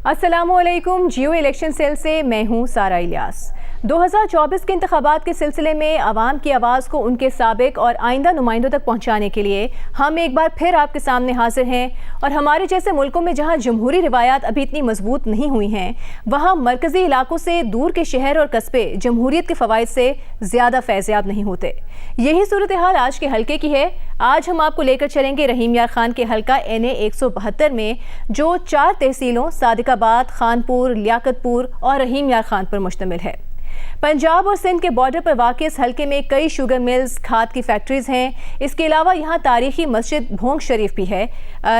अस्सलामुअलैकुम। जियो election cell से मैं हूं सारा इलियास। 2024 के इंतखाबात के सिलसिले में आवाम की आवाज़ को उनके साबिक और आइंदा नुमाइंदों तक पहुंचाने के लिए हम एक बार फिर आपके सामने हाजिर हैं। और हमारे जैसे मुल्कों में जहां जमहूरी रिवायात अभी इतनी मजबूत नहीं हुई हैं, वहां मरकज़ी इलाकों से दूर के शहर और कस्बे जमहूरियत के फ़वाइद से ज़्यादा फैज़याब नहीं होते। यही सूरत हाल आज के हल्के की है। आज हम आपको लेकर चलेंगे रहीम यार खान के हल्का NA 172 में, जो 4 तहसीलों सादिकाबाद, खानपुर, लियाकतपुर और रहीम यार खान पर मुश्तमिल है। पंजाब और सिंध के बॉर्डर पर वाक़ इस हल्के में कई शुगर मिल्स, खाद की फैक्ट्रीज़ हैं। इसके अलावा यहाँ तारीखी मस्जिद भोंग शरीफ भी है।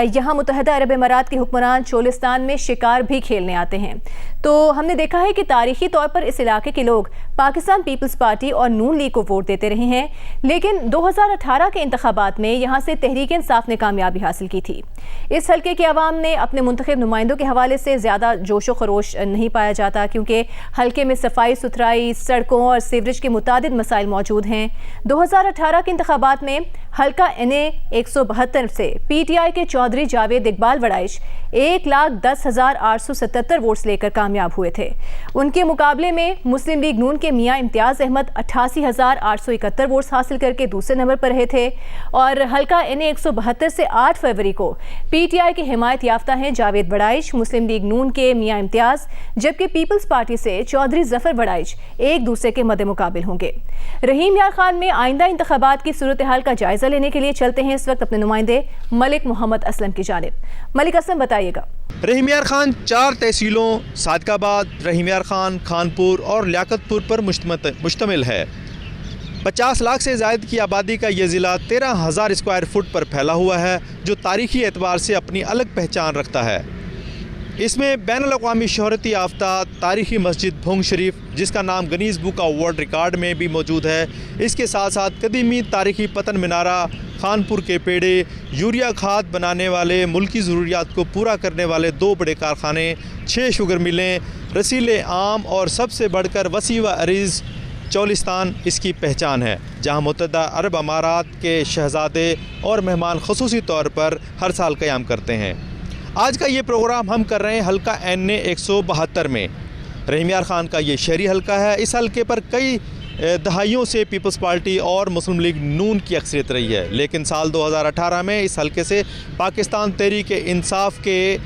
यहाँ मुत्तहदा अरब अमारात के हुक्मरान चोलिस्तान में शिकार भी खेलने आते हैं। तो हमने देखा है कि तारीखी तौर पर इस इलाके के लोग पाकिस्तान पीपल्स पार्टी और नून लीग को वोट देते रहे हैं, लेकिन 2018 के इंतखाबात में यहाँ से तहरीक इंसाफ ने कामयाबी हासिल की थी। इस हल्के के अवाम ने अपने मुंतखब नुमाइंदों के हवाले से ज़्यादा जोशो खरोश नहीं पाया जाता, क्योंकि हल्के में सफाई सुथराई, सड़कों और सीवरेज के मुतादिद मसाइल मौजूद हैं। 2018 के इंतखाबात में हल्का NA 172 से PTI के चौधरी जावेद इकबाल वड़ाइश 1,10,877 वोट्स लेकर कामयाब हुए थे। उनके मुकाबले में मुस्लिम लीग नून के मियां इम्तियाज़ अहमद 88,871 वोट्स हासिल करके दूसरे नंबर पर रहे थे। और हल्का NA 172 से 8 फरवरी को PTI के हिमायत याफ्ता हैं जावेद वड़ाइश, मुस्लिम लीग नून के मियां इम्तियाज़, जबकि पीपल्स पार्टी से चौधरी जफर वड़ाइश एक दूसरे के मद्दे मुकाबिल होंगे। रहीम यार खान में आइंदा इंतखाबात की सूरत हाल का जायजा लेने के लिए चलते हैं इस वक्त अपने नुमाइंदे मलिक मोहम्मद असलम की जानिब। मलिक असलम, बताइएगा। रहीम यार खान 4 तहसीलों सादिकाबाद, रहीम यार खान, खानपुर और लियाकतपुर पर मुश्तमिल है। 50 लाख से ज़ायद की आबादी का ये ज़िला 13,000 स्क्वायर फुट पर फैला हुआ है, जो तारीख़ी एतबार से अपनी अलग पहचान रखता है। इसमें बैनुल-अक़वामी शोहरत याफ्ता तारीख़ी मस्जिद भोंग शरीफ, जिसका नाम Guinness book of world record में भी मौजूद है, इसके साथ साथ कदीमी तारीख़ी पतन मीनारा, खानपुर के पेड़े, यूरिया खाद बनाने वाले, मुल्की ज़रूरियात को पूरा करने वाले 2 बड़े कारखाने, 6 शुगर मिलें, रसीले आम और सबसे बढ़कर वसी व अरीज़ चोलिस्तान इसकी पहचान है, जहाँ मुत्तहदा अरब अमारात के शहज़ादे और मेहमान ख़ुसूसी तौर पर हर साल क़याम करते हैं। आज का ये प्रोग्राम हम कर रहे हैं हल्का NA 172 में। रहीम यार खान का ये शहरी हल्का है। इस हल्के पर कई दहाइयों से पीपल्स पार्टी और मुस्लिम लीग नून की अक्सरियत रही है, लेकिन साल 2018 में इस हल्के से पाकिस्तान तहरीक इंसाफ के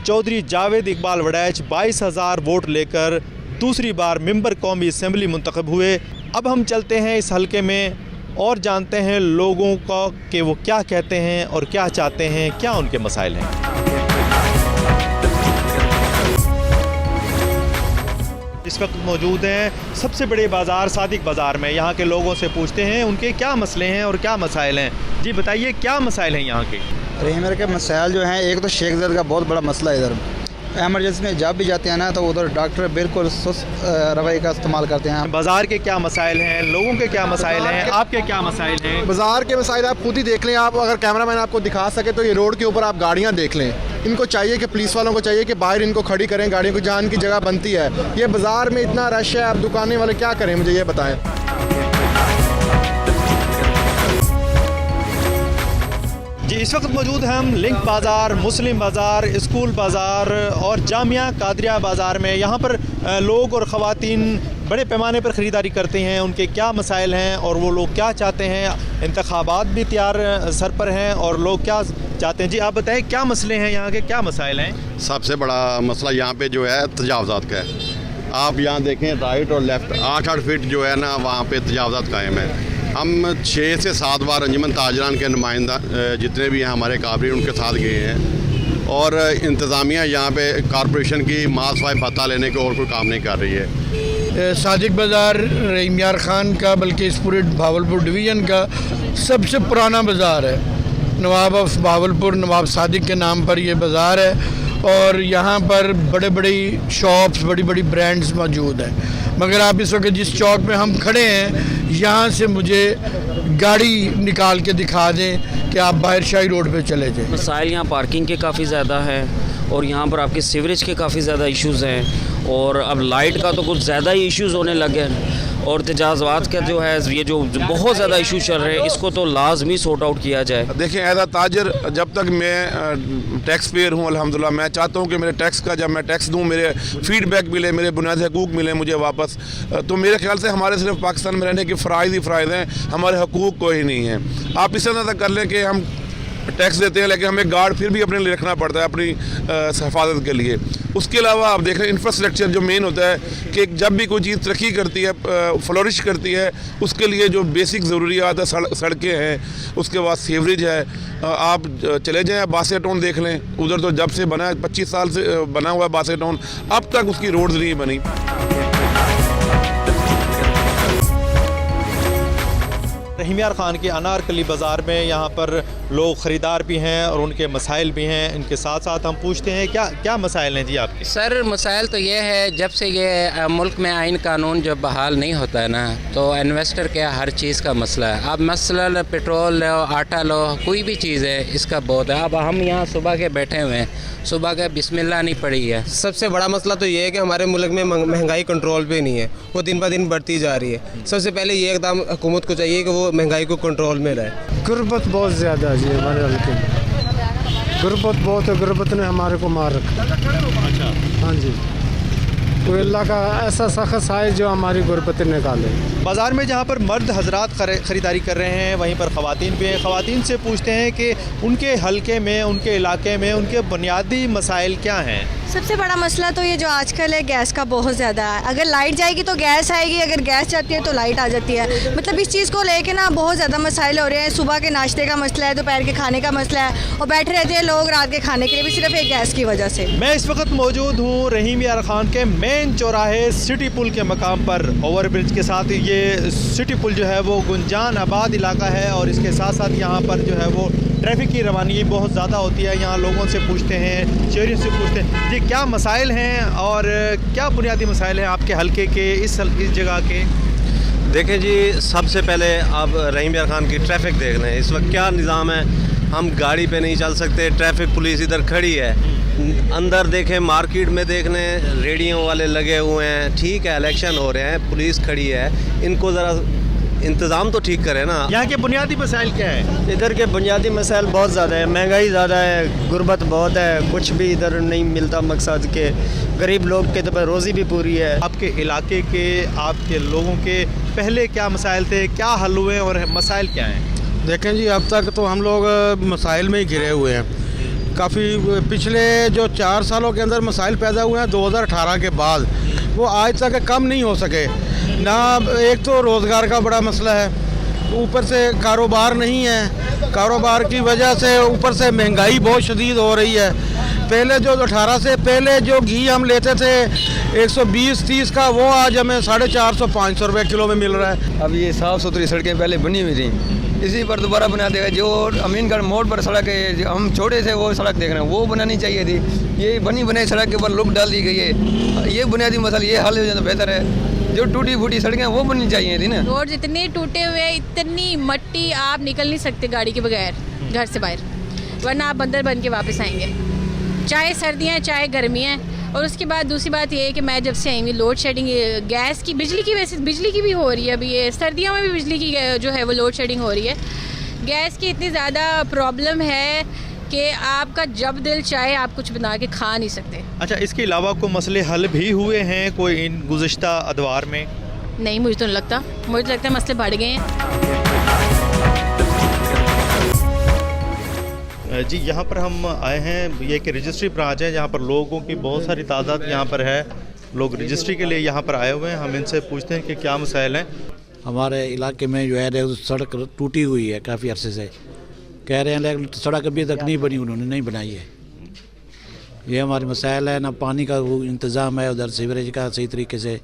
चौधरी जावेद इकबाल वड़ाइश 22,000 वोट लेकर दूसरी बार मेंबर कौमी असम्बली मुंतखब हुए। अब हम चलते हैं इस हल्के में और जानते हैं लोगों का कि वो क्या कहते हैं और क्या चाहते हैं, क्या उनके मसाइल हैं। इस वक्त मौजूद हैं सबसे बड़े बाज़ार सादिक बाज़ार में। यहाँ के लोगों से पूछते हैं उनके क्या मसले हैं और क्या मसाइल हैं। जी बताइए, क्या मसाइल हैं यहाँ के? रहीम यार के मसाइल जो हैं, एक तो शेख ज़द का बहुत बड़ा मसला है। इधर एमरजेंसी में जब भी जाते हैं ना, तो उधर डॉक्टर बिल्कुल सुस्त रवैये का इस्तेमाल करते हैं। बाज़ार के क्या मसाइल हैं, लोगों के क्या मसाइल हैं, आपके क्या मसाइल हैं? बाज़ार के मसाइल आप खुद ही देख लें। आप अगर कैमरामैन आपको दिखा सके तो ये रोड के ऊपर आप गाड़ियाँ देख लें। इनको चाहिए कि पुलिस वालों को चाहिए कि बाहर इनको खड़ी करें गाड़ियों को, जहाँ इनकी जगह बनती है। ये बाज़ार में इतना रश है, आप दुकानें वाले क्या करें, मुझे ये बताएं। जी, इस वक्त मौजूद हैं हम लिंक बाज़ार, मुस्लिम बाज़ार, स्कूल बाज़ार और जामिया कादरिया बाज़ार में। यहाँ पर लोग और ख़वातीन बड़े पैमाने पर ख़रीदारी करते हैं। उनके क्या मसाइल हैं और वो लोग क्या चाहते हैं। इंतखाबात भी तैयार सर पर हैं और लोग क्या चाहते हैं। जी आप बताएं, क्या मसले हैं यहाँ के, क्या मसाइल हैं? सबसे बड़ा मसला यहाँ पे जो है तजावज़ात का है। आप यहाँ देखें राइट और लेफ़्ट 8-8 फीट जो है ना, वहाँ पे तजावज़ात कायम है। हम 6 से 7 बार अंजुमन ताजरान के नुमाइंदा जितने भी हैं हमारे काबरी, उनके साथ गए हैं। और इंतज़ामिया यहाँ पे कॉरपोरेशन की माल सफाई भत्ता लेने को और कोई काम नहीं कर रही है। सादिक बाज़ार रहीम यार खान का, बल्कि इस पूरे भावलपुर डिवीज़न का सबसे पुराना बाज़ार है। नवाब ऑफ भावलपुर, नवाब सादिक के नाम पर ये बाज़ार है और यहाँ पर बड़े बड़ी शॉप्स, बड़ी बड़ी ब्रांड्स मौजूद हैं। मगर आप इस वक्त जिस चौक में हम खड़े हैं, यहाँ से मुझे गाड़ी निकाल के दिखा दें कि आप बाहर शाही रोड पे चले जाएं। मसाइल यहाँ पार्किंग के काफ़ी ज़्यादा है और यहाँ पर आपके सीवरेज के काफ़ी ज़्यादा इश्यूज़ हैं और अब लाइट का तो कुछ ज़्यादा ही इश्यूज़ होने लगे हैं। और तजाज़ुज़ात का जो है ये जो बहुत ज़्यादा इशू चल रहे हैं, इसको तो लाजमी सॉर्ट आउट किया जाए। देखिए एज अ ताजर, जब तक मैं टैक्स पेयर हूँ अल्हम्दुलिल्लाह, मैं चाहता हूँ कि मेरे टैक्स का, जब मैं टैक्स दूँ मेरे फीडबैक मिले, मेरे बुनियादी हकूक़ मिले मुझे वापस। तो मेरे ख्याल से हमारे सिर्फ पाकिस्तान में रहने के फ़राइज़ ही फ़राइज़ हैं, हमारे हकूक़ कोई नहीं है। आप इस तरह कर लें कि हम टैक्स देते हैं लेकिन हमें गार्ड फिर भी अपने लिए रखना पड़ता है अपनी हिफाजत के लिए। उसके अलावा आप देख रहे हैं इंफ्रास्ट्रक्चर जो मेन होता है कि जब भी कोई चीज़ तरक्की करती है, फ्लोरिश करती है, उसके लिए जो बेसिक ज़रूरियात है, सड़कें हैं, उसके बाद सीवरेज है। आप चले जाएँ बासे टाउन देख लें, उधर तो जब से बना है 25 साल से बना हुआ है बासे टाउन, अब तक उसकी रोड्स नहीं बनी। रहीम यार ख़ान के अनारकली बाज़ार में यहाँ पर लोग ख़रीदार भी हैं और उनके मसाइल भी हैं। इनके साथ साथ हम पूछते हैं क्या मसाइल हैं जी आपके? सर मसाइल तो ये है, जब से ये मुल्क में आइन कानून जब बहाल नहीं होता है ना, तो इन्वेस्टर के हर चीज़ का मसला है। अब मसला पेट्रोल लो, आटा लो, कोई भी चीज़ है, इसका बहुत है। अब हम यहाँ सुबह के बैठे हुए हैं, सुबह के बिस्मिल्लाह नहीं पड़ी है। सबसे बड़ा मसला तो ये है कि हमारे मुल्क में महंगाई कंट्रोल पे नहीं है, वो दिन ब दिन बढ़ती जा रही है। सबसे पहले ये एकदम हुकूमत को चाहिए कि वो महंगाई को कंट्रोल में रहे। गुर्बत बहुत ज़्यादा है जी हमारे हल्के में, गुर्बत बहुत है, गुर्बत ने हमारे को मार रखा। अच्छा। हाँ जी, तो अल्लाह का ऐसा सख्त आए जो हमारी गुर्बत निकाले। बाज़ार में जहाँ पर मर्द हजरात ख़रीदारी कर रहे हैं, वहीं पर ख़वातीन भी हैं। ख़वातीन से पूछते हैं कि उनके हलके में, उनके इलाके में उनके बुनियादी मसाइल क्या हैं। सबसे बड़ा मसला तो ये जो आजकल है गैस का बहुत ज़्यादा है। अगर लाइट जाएगी तो गैस आएगी, अगर गैस जाती है तो लाइट आ जाती है। मतलब इस चीज़ को लेके ना बहुत ज़्यादा मसाइल हो रहे हैं। सुबह के नाश्ते का मसला है, दोपहर के खाने का मसला है, और बैठे रहते हैं लोग रात के खाने के लिए भी सिर्फ एक गैस की वजह से। मैं इस वक्त मौजूद हूँ रहीम यार ख़ान के मेन चौराहे सिटी पुल के मकाम पर। ओवर ब्रिज के साथ ये सिटी पुल जो है वो गुंजान आबाद इलाका है, और इसके साथ साथ यहाँ पर जो है वो ट्रैफिक की रवानगी बहुत ज़्यादा होती है। यहाँ लोगों से पूछते हैं, शहरियों से पूछते हैं जी क्या मसाइल हैं और क्या बुनियादी मसाइल हैं आपके हलके के, इस जगह के। देखें जी, सबसे पहले आप रहीम यार ख़ान की ट्रैफिक देख लें। इस वक्त क्या निज़ाम है, हम गाड़ी पे नहीं चल सकते, ट्रैफिक पुलिस इधर खड़ी है। अंदर देखें, मार्केट में देख लें, रेडियो वाले लगे हुए हैं। ठीक है, इलेक्शन हो रहे हैं, पुलिस खड़ी है, इनको ज़रा इंतज़ाम तो ठीक करें ना। यहाँ के बुनियादी मसाइल क्या है? इधर के बुनियादी मसाइल बहुत ज़्यादा है, महंगाई ज़्यादा है, गुर्बत बहुत है, कुछ भी इधर नहीं मिलता मकसद के। गरीब लोग के तो रोज़ी भी पूरी है। आपके इलाके के, आपके लोगों के पहले क्या मसाइल थे, क्या हल हुए और मसाइल क्या हैं? देखें जी, अब तक तो हम लोग मसाइल में ही घिरे हुए हैं। काफ़ी पिछले जो 4 सालों के अंदर मसाइल पैदा हुए हैं 2018 के बाद, वो आज तक कम नहीं हो सके ना। एक तो रोज़गार का बड़ा मसला है, ऊपर से कारोबार नहीं है, कारोबार की वजह से ऊपर से महंगाई बहुत शदीद हो रही है। पहले जो 18 से पहले जो घी हम लेते थे 120-30 का, वो आज हमें 450-500 रुपये किलो में मिल रहा है। अब ये साफ़ सुथरी सड़कें पहले बनी हुई थी, इसी पर दोबारा बना देगा। जो अमीनगढ़ मोड़ पर सड़क है, जो हम छोटे से वो सड़क देख रहे हैं, वो बनानी चाहिए थी। ये बनी बनाई सड़क के ऊपर लुक डाल दी गई है। ये बुनियादी मसला ये हल हो जाए तो बेहतर है। जो टूटी फूटी सड़कें वो बननी चाहिए थी ना। रोड इतने टूटे हुए, इतनी मट्टी, आप निकल नहीं सकते गाड़ी के बगैर घर से बाहर, वरना आप बंदर बन के वापस आएंगे, चाहे सर्दियाँ चाहे गर्मियाँ। और उसके बाद दूसरी बात ये है कि मैं जब से आई हुई, लोड शेडिंग गैस की, बिजली की, वैसे बिजली की भी हो रही है। अभी ये सर्दियों में भी बिजली की जो है वो लोड शेडिंग हो रही है। गैस की इतनी ज़्यादा प्रॉब्लम है कि आपका जब दिल चाहे आप कुछ बना के खा नहीं सकते। अच्छा, इसके अलावा कोई मसले हल भी हुए हैं कोई इन गुज़िश्ता अदवार में? नहीं, मुझे तो नहीं लगता। मुझे तो लगता है मसले बढ़ गए हैं। जी, यहाँ पर हम आए हैं, ये एक रजिस्ट्री ब्रांच है जहाँ पर लोगों की बहुत सारी तादाद यहाँ पर है। लोग रजिस्ट्री के लिए यहाँ पर आए हुए हैं। हम इनसे पूछते हैं कि क्या मसाइल हैं। हमारे इलाके में जो है सड़क टूटी हुई है काफ़ी अरसे से, कह रहे हैं, लेकिन सड़क अभी तक नहीं बनी, उन्होंने नहीं बनाई है। ये हमारे मसाइल है, ना पानी का वो इंतज़ाम है, उधर सीवरेज का सही तरीके से,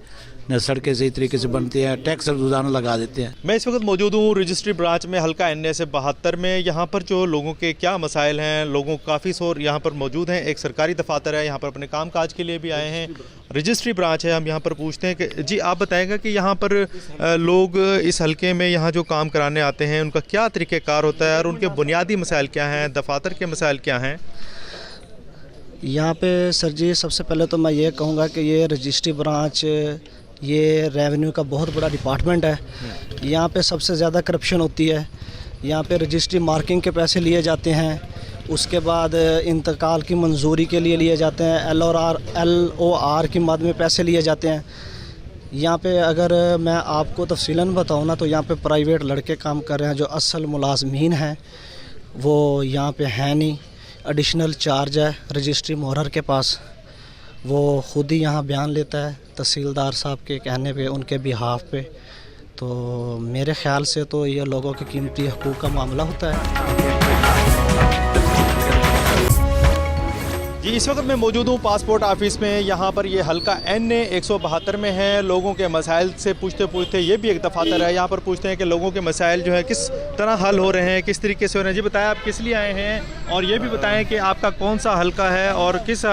न सड़कें सही तरीके से बनती हैं, टैक्स रोज़ाना लगा देते हैं। मैं इस वक्त मौजूद हूँ रजिस्ट्री ब्रांच में, हल्का NA से 72 में। यहाँ पर जो लोगों के क्या मसाइल हैं, लोगों काफ़ी शोर यहाँ पर मौजूद हैं। एक सरकारी दफातर है, यहाँ पर अपने काम काज के लिए भी आए हैं। रजिस्ट्री ब्रांच है, हम यहाँ पर पूछते हैं कि जी आप बताएगा कि यहाँ पर लोग इस हल्के में यहाँ जो काम कराने आते हैं उनका क्या तरीक़ेकार होता है और उनके बुनियादी मसाइल क्या हैं, दफातर के मसाइल क्या हैं? यहाँ पे सर जी सबसे पहले तो मैं ये कहूँगा कि ये रजिस्ट्री ब्रांच ये रेवेन्यू का बहुत बड़ा डिपार्टमेंट है। यहाँ पे सबसे ज़्यादा करप्शन होती है। यहाँ पे रजिस्ट्री मार्किंग के पैसे लिए जाते हैं, उसके बाद इंतकाल की मंजूरी के लिए जाते हैं, LOR की मद में पैसे लिए जाते हैं। यहाँ पे अगर मैं आपको तफसीलन बताऊँ ना, तो यहाँ पे प्राइवेट लड़के काम कर रहे हैं, जो असल मुलाजमीन हैं वो यहाँ पे हैं नहीं। एडिशनल चार्ज है रजिस्ट्री मोहर के पास, वो ख़ुद ही यहाँ बयान लेता है तहसीलदार साहब के कहने पे, उनके बिहाफ पे। तो मेरे ख़्याल से तो ये लोगों के कीमती हकूक़ का मामला होता है। जी, इस वक्त मैं मौजूद हूँ पासपोर्ट ऑफिस में। यहाँ पर ये हल्का NA 172 में है। लोगों के मसाइल से पूछते पूछते ये भी एक दफातर है, यहाँ पर पूछते हैं कि लोगों के मसाइल जो है किस तरह हल हो रहे हैं, किस तरीके से हो रहे हैं। जी बताएं, आप किस लिए आए हैं और ये भी बताएं कि आपका कौन सा हल्का है और किस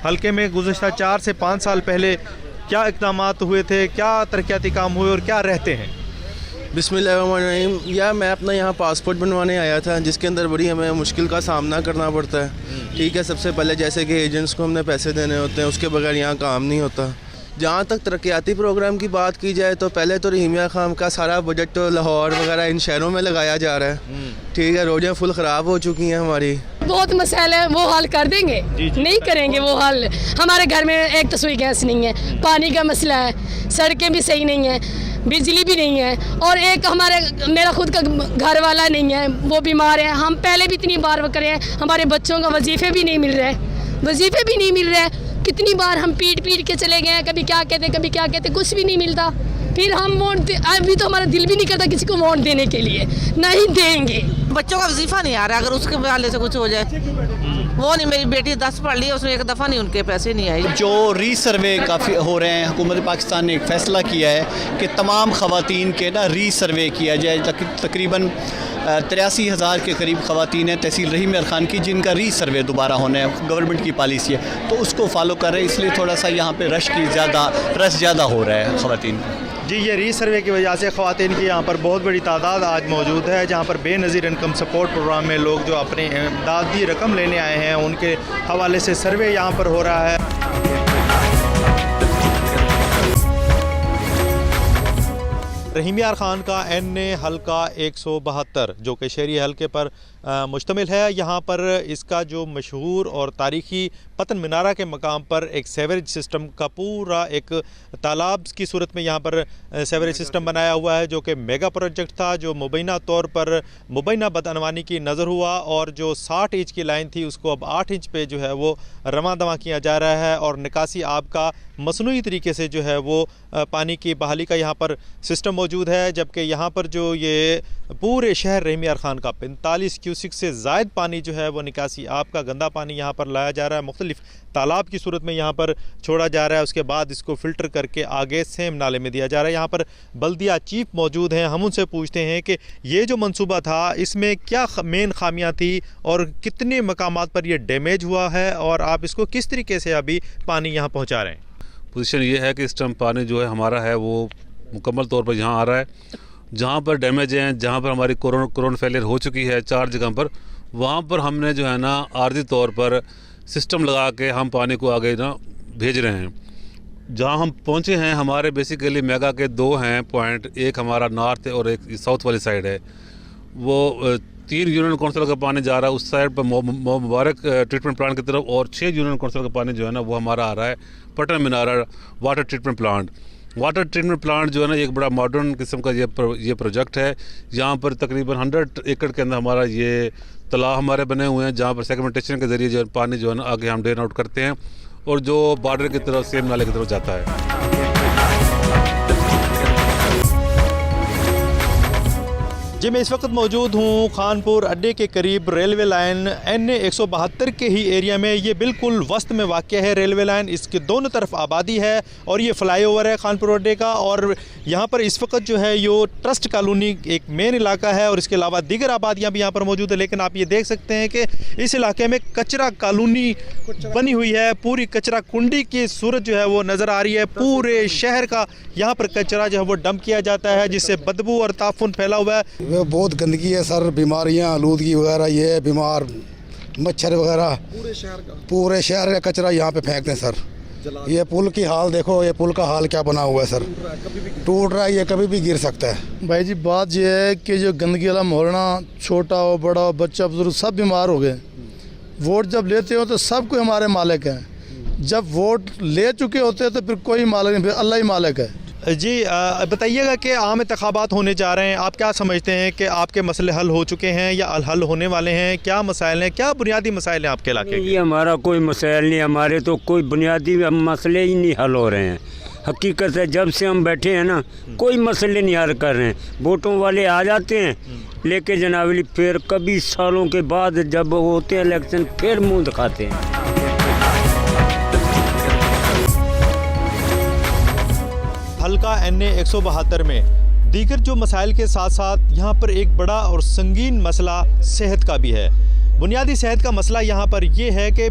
हल्के में गुज़श्ता 4 से 5 साल पहले क्या इक़दामात हुए थे, क्या तरक्याती काम हुए और क्या रहते हैं। बिस्मिल्लाहिर्रहमानिर्रहीम। या मैं अपना यहाँ पासपोर्ट बनवाने आया था, जिसके अंदर बड़ी हमें मुश्किल का सामना करना पड़ता है। ठीक है, सबसे पहले जैसे कि एजेंट्स को हमने पैसे देने होते हैं, उसके बगैर यहाँ काम नहीं होता। जहाँ तक तरक्याती प्रोग्राम की बात की जाए तो पहले तो रहीम यार खान का सारा बजट तो लाहौर वगैरह इन शहरों में लगाया जा रहा है। ठीक है, रोडें फुल ख़राब हो चुकी हैं हमारी। बहुत मसाइल है, वो हल कर देंगे। नहीं करेंगे वो हल। हमारे घर में एक तस्वीर गैस नहीं है, पानी का मसला है, सड़कें भी सही नहीं है, बिजली भी नहीं है, और एक मेरा खुद का घर वाला नहीं है, वो बीमार है। हम पहले भी इतनी बार वो करे हैं, हमारे बच्चों का वजीफ़े भी नहीं मिल रहे हैं। कितनी बार हम पीट के चले गए हैं, कभी क्या कहते कुछ भी नहीं मिलता। फिर हम वोट, अभी तो हमारा दिल भी नहीं करता किसी को वोट देने के लिए, नहीं देंगे। बच्चों का वजीफा नहीं आ रहा, अगर उसके वाले से कुछ हो जाए। वो नहीं, मेरी बेटी 10 पढ़ ली है, उसमें एक दफ़ा नहीं उनके पैसे नहीं आए। जो रीसर्वे काफ़ी हो रहे हैं, हुकूमत पाकिस्तान ने एक फ़ैसला किया है कि तमाम ख़वातीन के ना रीसर्वे किया जाए। तकरीबन 83,000 के करीब ख़वातीन हैं तहसील रहीम यार खान की, जिनका रीसर्वे दोबारा होना है। गवर्नमेंट की पॉलिसी है, तो उसको फॉलो कर रहे हैं, इसलिए थोड़ा सा यहाँ पे रश ज़्यादा हो रहा है ख़वातीन। जी, ये रीसर्वे की वजह से ख़वातीन की यहाँ पर बहुत बड़ी तादाद आज मौजूद है, जहाँ पर बेनज़ीर इनकम सपोर्ट प्रोग्राम में लोग जो अपने इमदादी रकम लेने आए हैं, उनके हवाले से सर्वे यहाँ पर हो रहा है। रहीम यार खान का NA हल्का 172 जो कि शहरी हल्के पर मुश्तमिल है। यहाँ पर इसका जो मशहूर और तारीख़ी पतन मीनारा के मकाम पर एक सेवरेज सिस्टम का पूरा एक तालाब की सूरत में यहाँ पर सेवरेज सिस्टम बनाया हुआ है, जो कि मेगा प्रोजेक्ट था, जो मुबैना तौर पर मुबैना बदअनवानी की नज़र हुआ, और जो 60 इंच की लाइन थी उसको अब 8 इंच पे जो है वो रवां दवा किया जा रहा है, और निकासी आब का मसनूई तरीके से जो है वो पानी की बहाली का यहाँ पर सिस्टम मौजूद है। जबकि यहाँ पर जो ये पूरे शहर रहीम यार खान का 45 क्यूसिक से ज़ायद पानी जो है वो निकासी आब का गंदा पानी यहाँ पर लाया जा रहा है, मुख्तलिफ तालाब की सूरत में यहाँ पर छोड़ा जा रहा है, उसके बाद इसको फ़िल्टर करके आगे सेम नाले में दिया जा रहा है। यहाँ पर बल्दिया चीफ मौजूद हैं, हम उनसे पूछते हैं कि ये जो मंसूबा था इसमें क्या मेन खामियाँ थी और कितने मकामात पर ये डैमेज हुआ है, और आप इसको किस तरीके से अभी पानी यहाँ पहुँचा रहे हैं। पोजीशन ये है कि इस टाइम पानी जो है हमारा है वो मुकम्मल तौर पर यहाँ आ रहा है। जहाँ पर डैमेज हैं, जहाँ पर हमारी कोरोना फेलियर हो चुकी है 4 जगह पर, वहाँ पर हमने जो है ना आर्जी तौर पर सिस्टम लगा के हम पानी को आगे ना भेज रहे हैं। जहाँ हम पहुँचे हैं, हमारे बेसिकली मेगा के 2 हैं पॉइंट, एक हमारा नॉर्थ है और एक साउथ वाली साइड है। वो 3 यूनियन काउंसिल का पानी जा रहा है उस साइड पर मुबारक ट्रीटमेंट प्लांट की तरफ, और 6 यूनियन काउंसिल का पानी जो है ना वो हमारा आ रहा है Patan Minara water treatment plant. Water treatment plant जो है ना एक बड़ा मॉडर्न किस्म का ये प्रोजेक्ट है। यहाँ पर तकरीबन 100 एकड़ के अंदर हमारा ये तालाब हमारे बने हुए हैं, जहाँ पर सेगमेंटेशन के ज़रिए जो पानी जो है ना आगे हम ड्रेन आउट करते हैं, और जो बॉर्डर की तरफ सेम नाले की तरफ जाता है। जी, मैं इस वक्त मौजूद हूँ खानपुर अड्डे के करीब रेलवे लाइन NA 172 के ही एरिया में। ये बिल्कुल वस्त में वाक़या है रेलवे लाइन, इसके दोनों तरफ आबादी है और ये फ्लाईओवर है खानपुर अड्डे का। और यहाँ पर इस वक्त जो है यो ट्रस्ट कॉलोनी एक मेन इलाका है, और इसके अलावा दीगर आबादियाँ भी यहाँ पर मौजूद है। लेकिन आप ये देख सकते हैं कि इस इलाके में कचरा कॉलोनी बनी हुई है, पूरी कचरा कुंडी की सूरत जो है वो नज़र आ रही है। पूरे शहर का यहाँ पर कचरा जो है वो डंप किया जाता है, जिससे बदबू और ताफुन फैला हुआ है। वो बहुत गंदगी है सर, बीमारियां, आलूदगी वगैरह, ये बीमार मच्छर वगैरह, पूरे शहर का कचरा यहाँ पे फेंकते हैं सर। ये पुल की हाल देखो, ये पुल का हाल क्या बना हुआ है सर, टूट रहा है, ये कभी भी गिर सकता है। भाई जी बात यह है कि जो गंदगी वाला माहौल ना, छोटा हो बड़ा हो बच्चा बुजुर्ग सब बीमार हो गए। वोट जब लेते हो तो सब कोई हमारे मालिक हैं, जब वोट ले चुके होते हैं तो फिर कोई मालिक नहीं, फिर अल्लाह ही मालिक है। जी बताइएगा कि आम इंतखाबात होने जा रहे हैं, आप क्या समझते हैं कि आपके मसले हल हो चुके हैं या हल होने वाले हैं? क्या मसाइल हैं, क्या बुनियादी मसाइल हैं आपके इलाके के? ये हमारा कोई मसाइल नहीं, हमारे तो कोई बुनियादी मसले ही नहीं हल हो रहे हैं। हकीकत है जब से हम बैठे हैं ना, कोई मसले नहीं हल कर रहे हैं। वोटों वाले आ जाते हैं लेके जनाबली, फिर कभी सालों के बाद जब होते हैं इलेक्शन फिर मुँह दिखाते हैं। हल्का NA 172 में दीगर जो मसाइल के साथ साथ यहाँ पर एक बड़ा और संगीन मसला सेहत का भी है। बुनियादी सेहत का मसला यहाँ पर ये है कि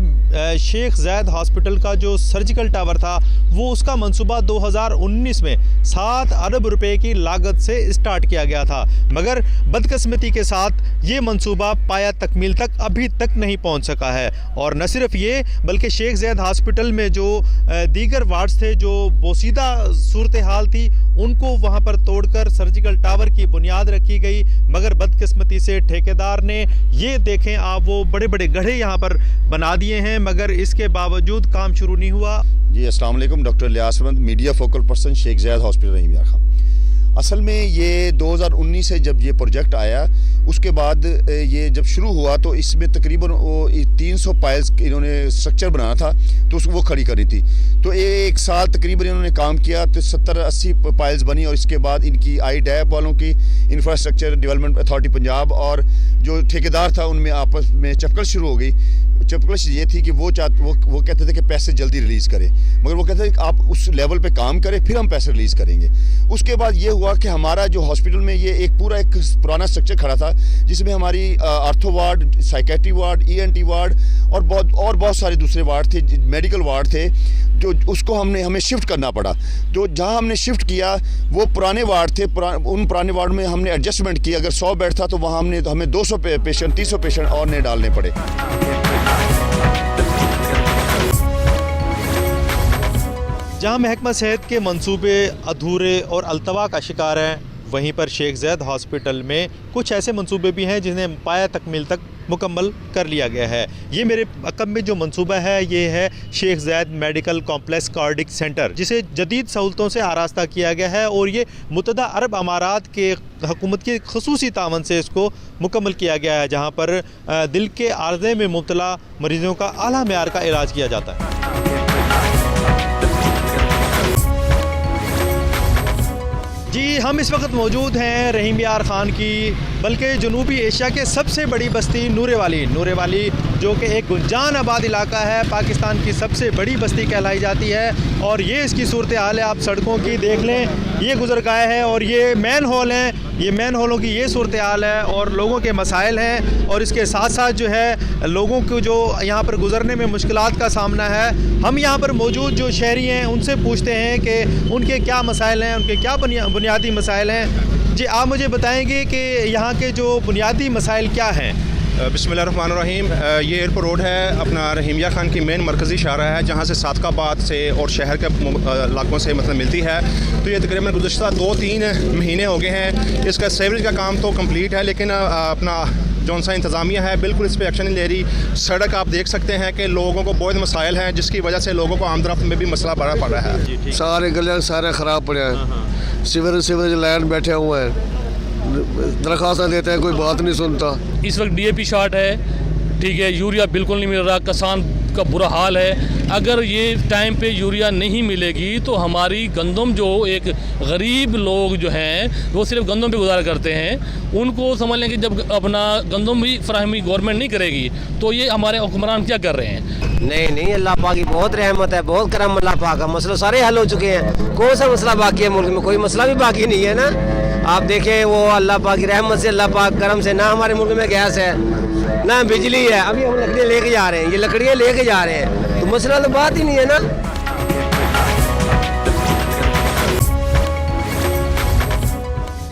शेख ज़ैद हॉस्पिटल का जो सर्जिकल टावर था वो उसका मंसूबा 2019 में 7 अरब रुपए की लागत से स्टार्ट किया गया था, मगर बदकिस्मती के साथ ये मंसूबा पाया तकमील तक अभी तक नहीं पहुँच सका है। और न सिर्फ ये बल्कि शेख ज़ैद हॉस्पिटल में जो दीगर वार्ड्स थे, जो बोसीदा सूरत हाल थी, उनको वहाँ पर तोड़कर सर्जिकल टावर की बुनियाद रखी गई, मगर बदकिस्मती से ठेकेदार ने ये देखें आप वो बड़े बड़े गड्ढे यहाँ पर बना दिए हैं, मगर इसके बावजूद काम शुरू नहीं हुआ। जी अस्सलाम वालेकुम, doctor Ilyas Ahmed, media focal person, Sheikh Zayed hospital Rahim Yar Khan. असल में ये 2019 से जब ये प्रोजेक्ट आया, उसके बाद ये जब शुरू हुआ तो इसमें तकरीबन 300 पाइल्स इन्होंने स्ट्रक्चर बनाना था, तो वो खड़ी करी थी। तो एक साल तकरीबन इन्होंने काम किया तो 70-80 पाइल्स बनी, और इसके बाद इनकी IDAP वालों की, इंफ्रास्ट्रक्चर डेवलपमेंट अथॉरिटी पंजाब, और जो ठेकेदार था उनमें आपस में चपकल शुरू हो गई। चपकल ये थी कि वो कहते थे कि पैसे जल्दी रिलीज़ करें, मगर वो कहते थे कि आप उस लेवल पे काम करें फिर हम पैसे रिलीज़ करेंगे। उसके बाद ये हुआ कि हमारा जो हॉस्पिटल में ये एक पुराना स्ट्रक्चर खड़ा था, जिसमें हमारी ortho ward, psychiatry ward, ENT ward और बहुत सारे दूसरे वार्ड थे, मेडिकल वार्ड थे, जो उसको हमें शिफ्ट करना पड़ा। तो जहाँ हमने शिफ्ट किया वो पुराने वार्ड थे, उन पुराने वार्ड में हमने एडजस्टमेंट किया। अगर 100 बेड था तो वहाँ हमें 200 पेशेंट, 300 पेशेंट और ने डालने पड़े। जहाँ महकमा सेहत के मंसूबे अधूरे और अल्तवा का शिकार हैं, वहीं पर शेख ज़ैद हॉस्पिटल में कुछ ऐसे मंसूबे भी हैं जिन्हें पाया तकमील तक मुकम्मल कर लिया गया है। ये मेरे अकब में जो मंसूबा है ये है शेख ज़ैद मेडिकल कॉम्प्लेक्स कार्डिक सेंटर, जिसे जदीद सहूलतों से आरास्ता किया गया है, और ये मुत्तहदा अरब अमारात के हुकूमत की खसूसी तावन से इसको मुकम्मल किया गया है, जहाँ पर दिल के आर्ज़े में मुब्तला मरीज़ों का आला मेयार का इलाज किया जाता है। जी हम इस वक्त मौजूद हैं रहीम यार ख़ान की, बल्कि जनूबी एशिया के सबसे बड़ी बस्ती नूरे वाली जो कि एक गुंजान आबाद इलाका है, पाकिस्तान की सबसे बड़ी बस्ती कहलाई जाती है। और ये इसकी सूरत हाल है, आप सड़कों की देख लें, ये गुज़रगाह है और ये मैन हॉल हैं, ये मैन हॉलों की ये सूरत हाल है और लोगों के मसाइल हैं। और इसके साथ साथ जो है लोगों को जो यहाँ पर गुज़रने में मुश्किलात का सामना है, हम यहाँ पर मौजूद जो शहरी हैं उनसे पूछते हैं कि उनके क्या मसाइल हैं, उनके क्या बुनियादी मसाइल हैं। जी आप मुझे बताएंगे कि यहाँ के जो बुनियादी मसाइल क्या हैं? बिस्मिल्लाहिर्रहमानिर्रहीम। ये एयरपोर्ट रोड है अपना रहीम यार खान की मेन मरकज़ी शाहरा है, जहाँ से सादकाबाद से और शहर के इलाकों से मतलब मिलती है। तो ये तकरीबन गुज़श्ता 2-3 महीने हो गए हैं। इसका सीवरेज का काम तो कंप्लीट है, लेकिन अपना जौन सा इंतज़ामिया है बिल्कुल इस पर एक्शन नहीं ले रही। सड़क आप देख सकते हैं कि लोगों को बहुत मसाइल हैं, जिसकी वजह से लोगों को आमदरफ्त में भी मसला बड़ा पड़ रहा है। सारे गले सारे ख़राब पड़े हैं, सीवरेज लाइन बैठे हुए हैं, दरख्वास्त देते हैं, कोई बात नहीं सुनता। इस वक्त DAP शॉर्ट है, ठीक है, यूरिया बिल्कुल नहीं मिल रहा, किसान का बुरा हाल है। अगर ये टाइम पे यूरिया नहीं मिलेगी तो हमारी गंदम, जो एक गरीब लोग जो हैं वो सिर्फ गंदम पे गुजारा करते हैं, उनको समझ लें कि जब अपना गंदम भी फराहमी गवर्नमेंट नहीं करेगी तो ये हमारे हुक्मरान क्या कर रहे हैं। नहीं, अल्लाह पाक की बहुत रहमत है, बहुत करम अल्लाह पाक का। मसले सारे हल हो चुके हैं, कौन सा मसला बाकी है मुल्क में? कोई मसला भी बाकी नहीं है ना। आप देखें वो अल्लाह पाक की रहमत से, अल्लाह पाक करम से, ना हमारे मुल्क में गैस है ना बिजली है। अभी हम लकड़ियाँ लेके जा रहे हैं, ये लकड़ियाँ लेके जा रहे हैं, तो मसला तो बात ही नहीं है ना।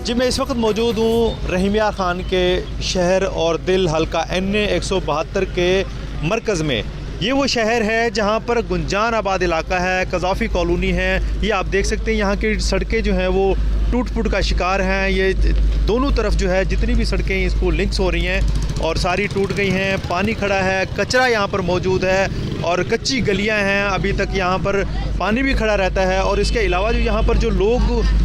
जी मैं इस वक्त मौजूद हूँ रहीम यार ख़ान के शहर और दिल हल्का NA 172 के मरकज़ में, ये वो शहर है जहाँ पर गुंजान आबाद इलाका है, कज़ाफ़ी कॉलोनी है। ये आप देख सकते हैं यहाँ की सड़कें जो हैं वो टूट फूट का शिकार हैं। ये दोनों तरफ जो है जितनी भी सड़कें इसको लिंक्स हो रही हैं और सारी टूट गई हैं। पानी खड़ा है, कचरा यहाँ पर मौजूद है और कच्ची गलियाँ हैं। अभी तक यहाँ पर पानी भी खड़ा रहता है। और इसके अलावा जो यहाँ पर जो लोग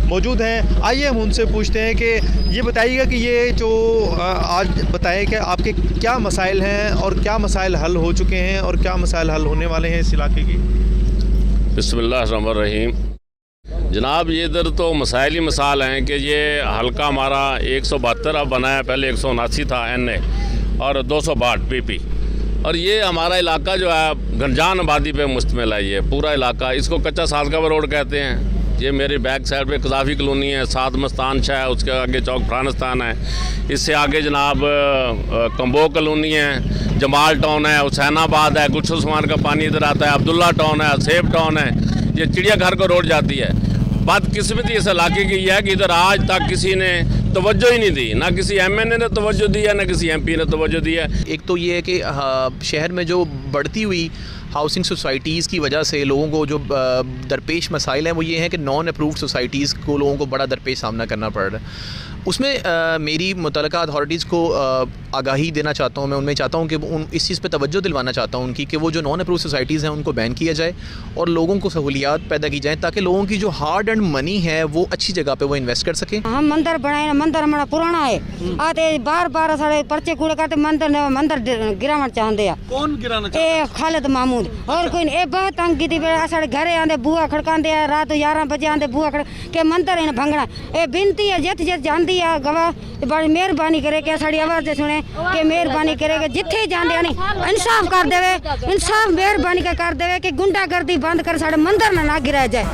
मौजूद हैं, आइए हम उनसे पूछते हैं कि ये बताइएगा कि ये जो आज बताएं कि आपके क्या मसाइल हैं और क्या मसाइल हल हो चुके हैं और क्या मसाइल हल होने वाले हैं इस इलाके की। बिस्मिल्लाहिर्रहमानिर्रहीम। जनाब, ये इधर तो मसाइल ही मसाल हैं कि ये हल्का हमारा 172 अब बना है, पहले 179 था NA और 262 PP। और ये हमारा इलाका जो है घनजान आबादी पे मुश्तमिल है। ये पूरा इलाका, इसको कच्चा सादगावा रोड कहते हैं। ये मेरे बैक साइड पे कज़ाफ़ी कॉलोनी है, साथ मस्तान शाह है, उसके आगे चौक फरानस्तान है, इससे आगे जनाब कंबो कॉलोनी है, जमाल टाउन है, हुसैनाबाद है, गुलशन उस्मान का पानी इधर आता है, अब्दुल्ला टाउन है, सेब टाउन है, ये चिड़ियाघर को रोड जाती है। बदकिस्मती इस इलाके की यह है कि इधर आज तक किसी ने तवज्जो ही नहीं दी, ना किसी MNA ने तवज्जो दी है, ना किसी MP ने तवज्जो दी है। एक तो ये है कि शहर में जो बढ़ती हुई हाउसिंग सोसाइटीज़ की वजह से लोगों को जो दरपेश मसाइल हैं वो ये हैं कि नॉन अप्रूव्ड सोसाइटीज़ को लोगों को बड़ा दरपेश सामना करना पड़ रहा है। उसमें मेरी मुतल्लिका अथॉरिटीज़ को आगाही देना चाहता हूँ। मैं उनमें चाहता हूँ कि उन इस चीज़ पे तवज्जो दिलवाना चाहता हूँ उनकी कि वो जो नॉन अप्रूव्ड सोसाइटीज़ हैं उनको बैन किया जाए और लोगों को सहूलियात पैदा की जाए ताकि लोगों की जो हार्ड एंड मनी है वो अच्छी जगह पे वो इन्वेस्ट कर सकें। हम मंदिर बनाए, मंदिर हमारा पुराना है, आते बार बार सारे पर्चे कूड़े करते मंदिर गिराना चाहते हैं। कौन गिराना चाहते हैं? खालिद महमूद और कोई ए बहुत तंग की साढ़े घरे आंदे बुआ खड़काते हैं, रात 11 बजे आंदे बुआ खड़ के मंदिर इन भंगना। ए बिनती है जित जित जानती है गवाह बड़ी मेहरबानी करे कि साड़ी आवाज़ सुने कि मेहरबानी करे कि जिथे जाते नहीं इंसाफ कर देवे, इंसाफ मेहरबानी का कर देवे कि गुंडागर्दी बंद कर साढ़े मंदिर ना गिराया जाए।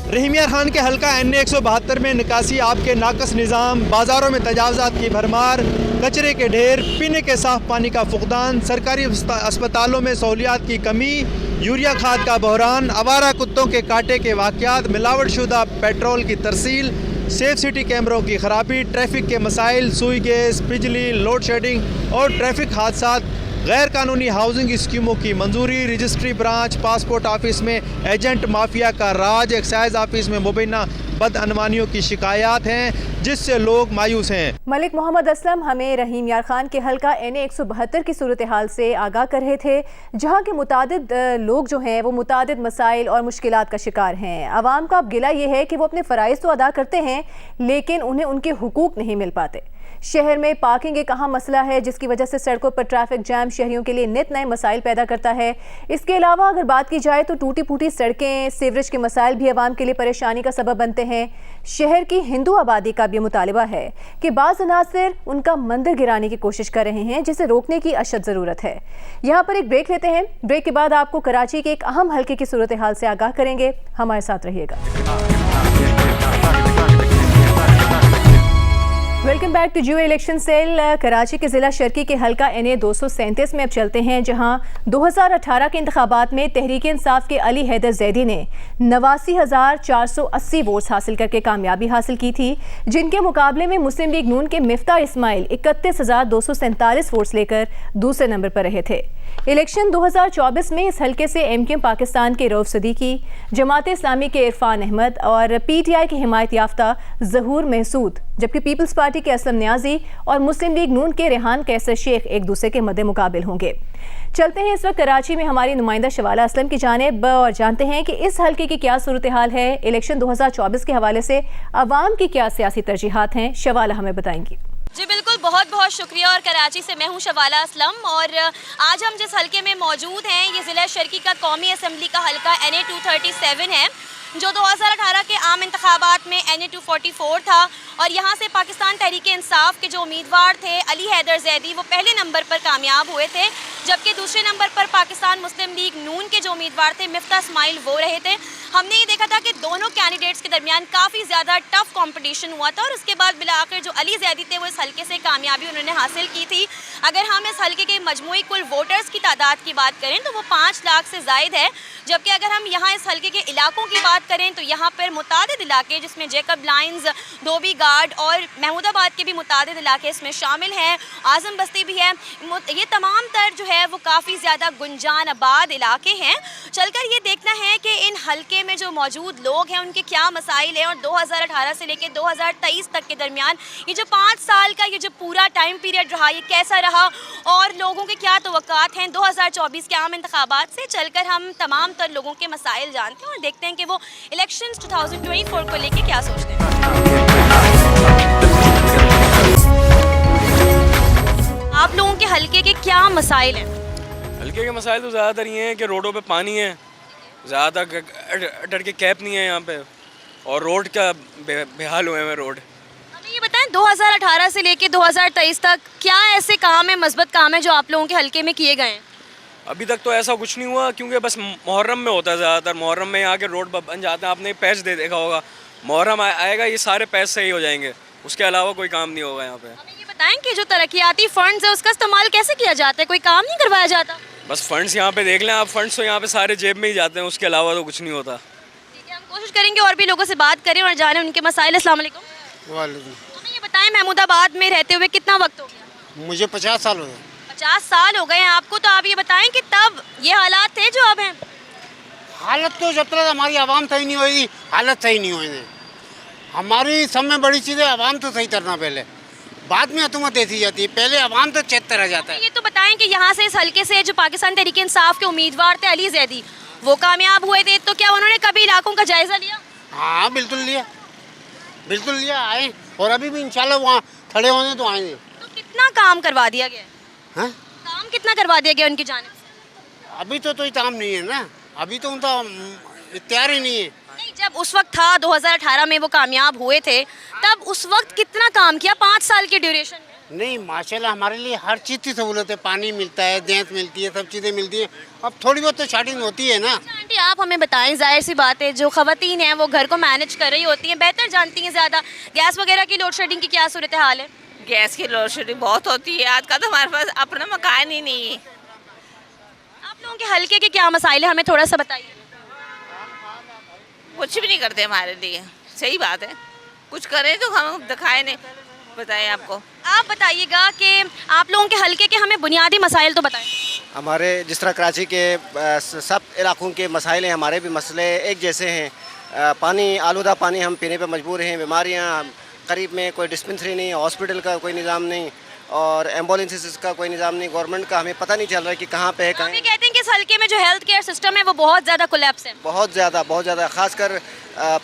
रहीम यार खान के हल्का NA 172 में निकासी आपके नाकस निज़ाम, बाज़ारों में तजावज़ात की भरमार, कचरे के ढेर, पीने के साफ़ पानी का फुकदान, सरकारी अस्पतालों में सहूलियात की कमी, यूरिया खाद का बहरान, आवारा कुत्तों के काटे के वाक़यात, मिलावटशुदा पेट्रोल की तरसील, सेफ सिटी कैमरों की खराबी, ट्रैफिक के मसाइल, सुई गैस, बिजली, लोड शेडिंग और ट्रैफिक हादसात, गैर कानूनी हाउसिंग स्कीमों की मंजूरी, रजिस्ट्री ब्रांच, पासपोर्ट ऑफिस में एजेंट माफिया का राज, एक्साइज ऑफिस में मुबैना बदअनवानियों की शिकायत हैं जिससे लोग मायूस हैं। मलिक मोहम्मद असलम हमें रहीम यार खान के हल्का NA 172 की सूरत हाल से आगाह कर रहे थे, जहां के मुतादिद लोग जो हैं वो मुतादिद मसाइल और मुश्किलात का शिकार हैं। आवाम का अब गिला ये है कि वो अपने फ़राइज़ तो अदा करते हैं लेकिन उन्हें उनके हुकूक नहीं मिल पाते। शहर में पार्किंग एक अहम मसला है जिसकी वजह से सड़कों पर ट्रैफिक जैम शहरियों के लिए नित नए मसाइल पैदा करता है। इसके अलावा अगर बात की जाए तो टूटी फूटी सड़कें, सीवरेज के मसाइल भी आवाम के लिए परेशानी का सबब बनते हैं। शहर की हिंदू आबादी का भी मुतालिबा है कि बाज़ अनासिर उनका मंदिर गिराने की कोशिश कर रहे हैं जिसे रोकने की अशद ज़रूरत है। यहाँ पर एक ब्रेक लेते हैं, ब्रेक के बाद आपको कराची के एक अहम हल्के की सूरत हाल से आगाह करेंगे। हमारे साथ रहिएगा। Welcome back to Geo election cell. Karachi के ज़िला शर्की के हल्का NA 237 में अब चलते हैं, जहां 2018 के इंतखाबात में तहरीक इंसाफ के अली हैदर जैदी ने 89,480 वोट्स हासिल करके कामयाबी हासिल की थी, जिनके मुकाबले में मुस्लिम लीग नून के मिफ्ता इस्माइल 31,247 वोट्स लेकर दूसरे नंबर पर रहे थे। इलेक्शन 2024 में इस हल्के से MQM पाकिस्तान के रऊफ सदीकी, जमात इस्लामी के इरफान अहमद और PTI की हिमायत याफ्ता ज़हूर महसूद, जबकि पीपल्स पार्टी के असलम न्याजी और मुस्लिम लीग नून के रेहान कैसर शेख एक दूसरे के मद्दे मुकाबिल होंगे। चलते हैं इस वक्त कराची में हमारी नुमाइंदा शवाला असलम की जानिब और जानते हैं कि इस हल्के की क्या सूरत हाल है, इलेक्शन 2024 के हवाले से अवाम की क्या सियासी तरजीहात हैं। शवाला हमें बताएंगी। जी बिल्कुल, बहुत बहुत शुक्रिया। और कराची से मैं हूं शवाला असलम और आज हम जिस हल्के में मौजूद हैं ये ज़िला शर्की का कौमी असम्बली का हल्का NA 237 है, जो 2018 के आम इंतखाबात में NA 244 था। और यहाँ से पाकिस्तान तहरीक इंसाफ के जो उम्मीदवार थे अली हैदर जैदी वो पहले नंबर पर कामयाब हुए थे, जबकि दूसरे नंबर पर पाकिस्तान मुस्लिम लीग नून के जो उम्मीदवार थे मिफ्ता इस्माइल वो रहे थे। हमने ये देखा था कि दोनों कैंडिडेट्स के दरमियान काफ़ी ज़्यादा टफ कंपटीशन हुआ था और उसके बाद बिलाखिर जो अली जैदी थे वो इस हल्के से कामयाबी उन्होंने हासिल की थी। अगर हम इस हल्के के मजमूई कुल वोटर्स की तादाद की बात करें तो वो 5 लाख से ज़ायद है, जबकि अगर हम यहाँ इस हल्के के इलाकों की बात करें तो यहाँ पर मुतादिद इलाके जिसमें जैकब लाइन्स, धोबी गार्ड और महमूदाबाद के भी मुतादिद इलाके इसमें शामिल हैं, आज़म बस्ती भी है। ये तमाम तर जो है वो काफ़ी ज़्यादा गुंजान आबाद इलाके हैं। चलकर ये देखना है कि इन हल्के में जो मौजूद लोग हैं उनके क्या मसाइल हैं और 2018 से लेकर 2023 तक के दरमियान ये जो 5 साल का ये जो पूरा टाइम पीरियड रहा ये कैसा रहा और लोगों के क्या तवक्कात हैं 2024 के आम इंतखाबात से। चलकर हम तमाम तर लोगों के मसाइल जानते हैं और देखते हैं कि वो इलेक्शंस 2024 को लेके क्या सोचते हैं। आप लोगों के हल्के के क्या मसाइल हैं? हल्के के मसाइल तो ज़्यादातर ये हैं कि रोडों पे पानी है, ज़्यादा डर के कैप नहीं है यहाँ पे और रोड का बेहाल हुए हैं रोड। हमें ये बताएं 2018 से लेके 2023 तक क्या ऐसे काम है, मस्बत काम है जो आप लोगों के हल्के में किए गए हैं? अभी तक तो ऐसा कुछ नहीं हुआ क्योंकि बस मुहर्रम में होता है ज़्यादातर। मुहर्रम में यहाँ के रोड बन जाते हैं, आपने पैच दे देखा होगा, मुहर्रम आएगा ये सारे पैच सही हो जाएंगे, उसके अलावा कोई काम नहीं होगा यहाँ पे। हमें ये बताएं कि जो तरक्याती फंड्स है उसका इस्तेमाल कैसे किया जाता है, कोई काम नहीं करवाया जाता? बस फंड्स यहाँ पे देख लें आप, फंड्स तो यहाँ पे सारे जेब में ही जाते हैं, उसके अलावा तो कुछ नहीं होता। ठीक है, हम कोशिश करेंगे और भी लोगों से बात करें और जानें उनके मसाइल। अस्सलाम वालेकुम। हमें ये बताएं महमूदाबाद में रहते हुए कितना वक्त हो गया? मुझे 50 साल हो गए। 50 साल हो गए हैं आपको, तो आप ये बताएं कि तब ये हालात थे जो अब हैं? हालत तो जब तक हमारी आवाम सही नहीं होगी हालत सही नहीं होगी। हमारी सब में बड़ी चीज़ है आवाम तो सही करना, पहले बाद में हुकूमत ऐसी जाती है, पहले आवाम तो चेत रह जाता है। ये तो बताएं कि यहाँ से इस हल्के से जो पाकिस्तान तहरीक इंसाफ के उम्मीदवार थे अली जैदी, वो कामयाब हुए थे, तो क्या उन्होंने कभी इलाकों का जायजा लिया? हाँ बिल्कुल लिया, बिल्कुल लिया, आए और अभी भी इंशाल्लाह वहाँ खड़े होने तो आएंगे। तो कितना काम करवा दिया गया? हाँ? काम कितना करवा दिया गया उनकी जानिब से? अभी तो काम नहीं है ना, अभी तो उनका तैयार ही नहीं है। नहीं, जब उस वक्त था 2018 में वो कामयाब हुए थे, तब उस वक्त कितना काम किया 5 साल के ड्यूरेशन में? नहीं माशाल्लाह हमारे लिए हर चीज़ की सहूलत है, पानी मिलता है, गैस मिलती है, सब चीज़ें मिलती हैं। अब थोड़ी बहुत तो स्टार्टिंग होती है ना। आंटी आप हमें बताएं, जाहिर सी बात है जो ख़वातीन हैं वो घर को मैनेज कर रही होती हैं, बेहतर जानती हैं ज़्यादा, गैस वगैरह की लोड शेडिंग की क्या सूरत हाल है? गैस की लोड शेडिंग बहुत होती है, आज का तो हमारे पास अपना मकान ही नहीं है। आप लोगों के हल्के के क्या मसाइल है, हमें थोड़ा सा बताइए। कुछ भी नहीं करते हमारे लिए, सही बात है, कुछ करें तो हम दिखाए नहीं, बताएं आपको। आप बताइएगा कि आप लोगों के हल्के के हमें बुनियादी मसाइल तो बताएं। हमारे जिस तरह कराची के सब इलाकों के मसाइल हैं, हमारे भी मसले एक जैसे हैं। पानी, आलूदा पानी हम पीने पे मजबूर हैं, बीमारियां, करीब में कोई डिस्पेंसरी नहीं, हॉस्पिटल का कोई निज़ाम नहीं और एम्बुलेंसेस का कोई निज़ाम नहीं, गवर्नमेंट का हमें पता नहीं चल रहा है कि कहाँ पे है, कहाँ। आप ये कहते हैं कि इस हल्के में जो हेल्थ केयर सिस्टम है वो बहुत ज़्यादा कोलैप्स है? बहुत ज़्यादा खासकर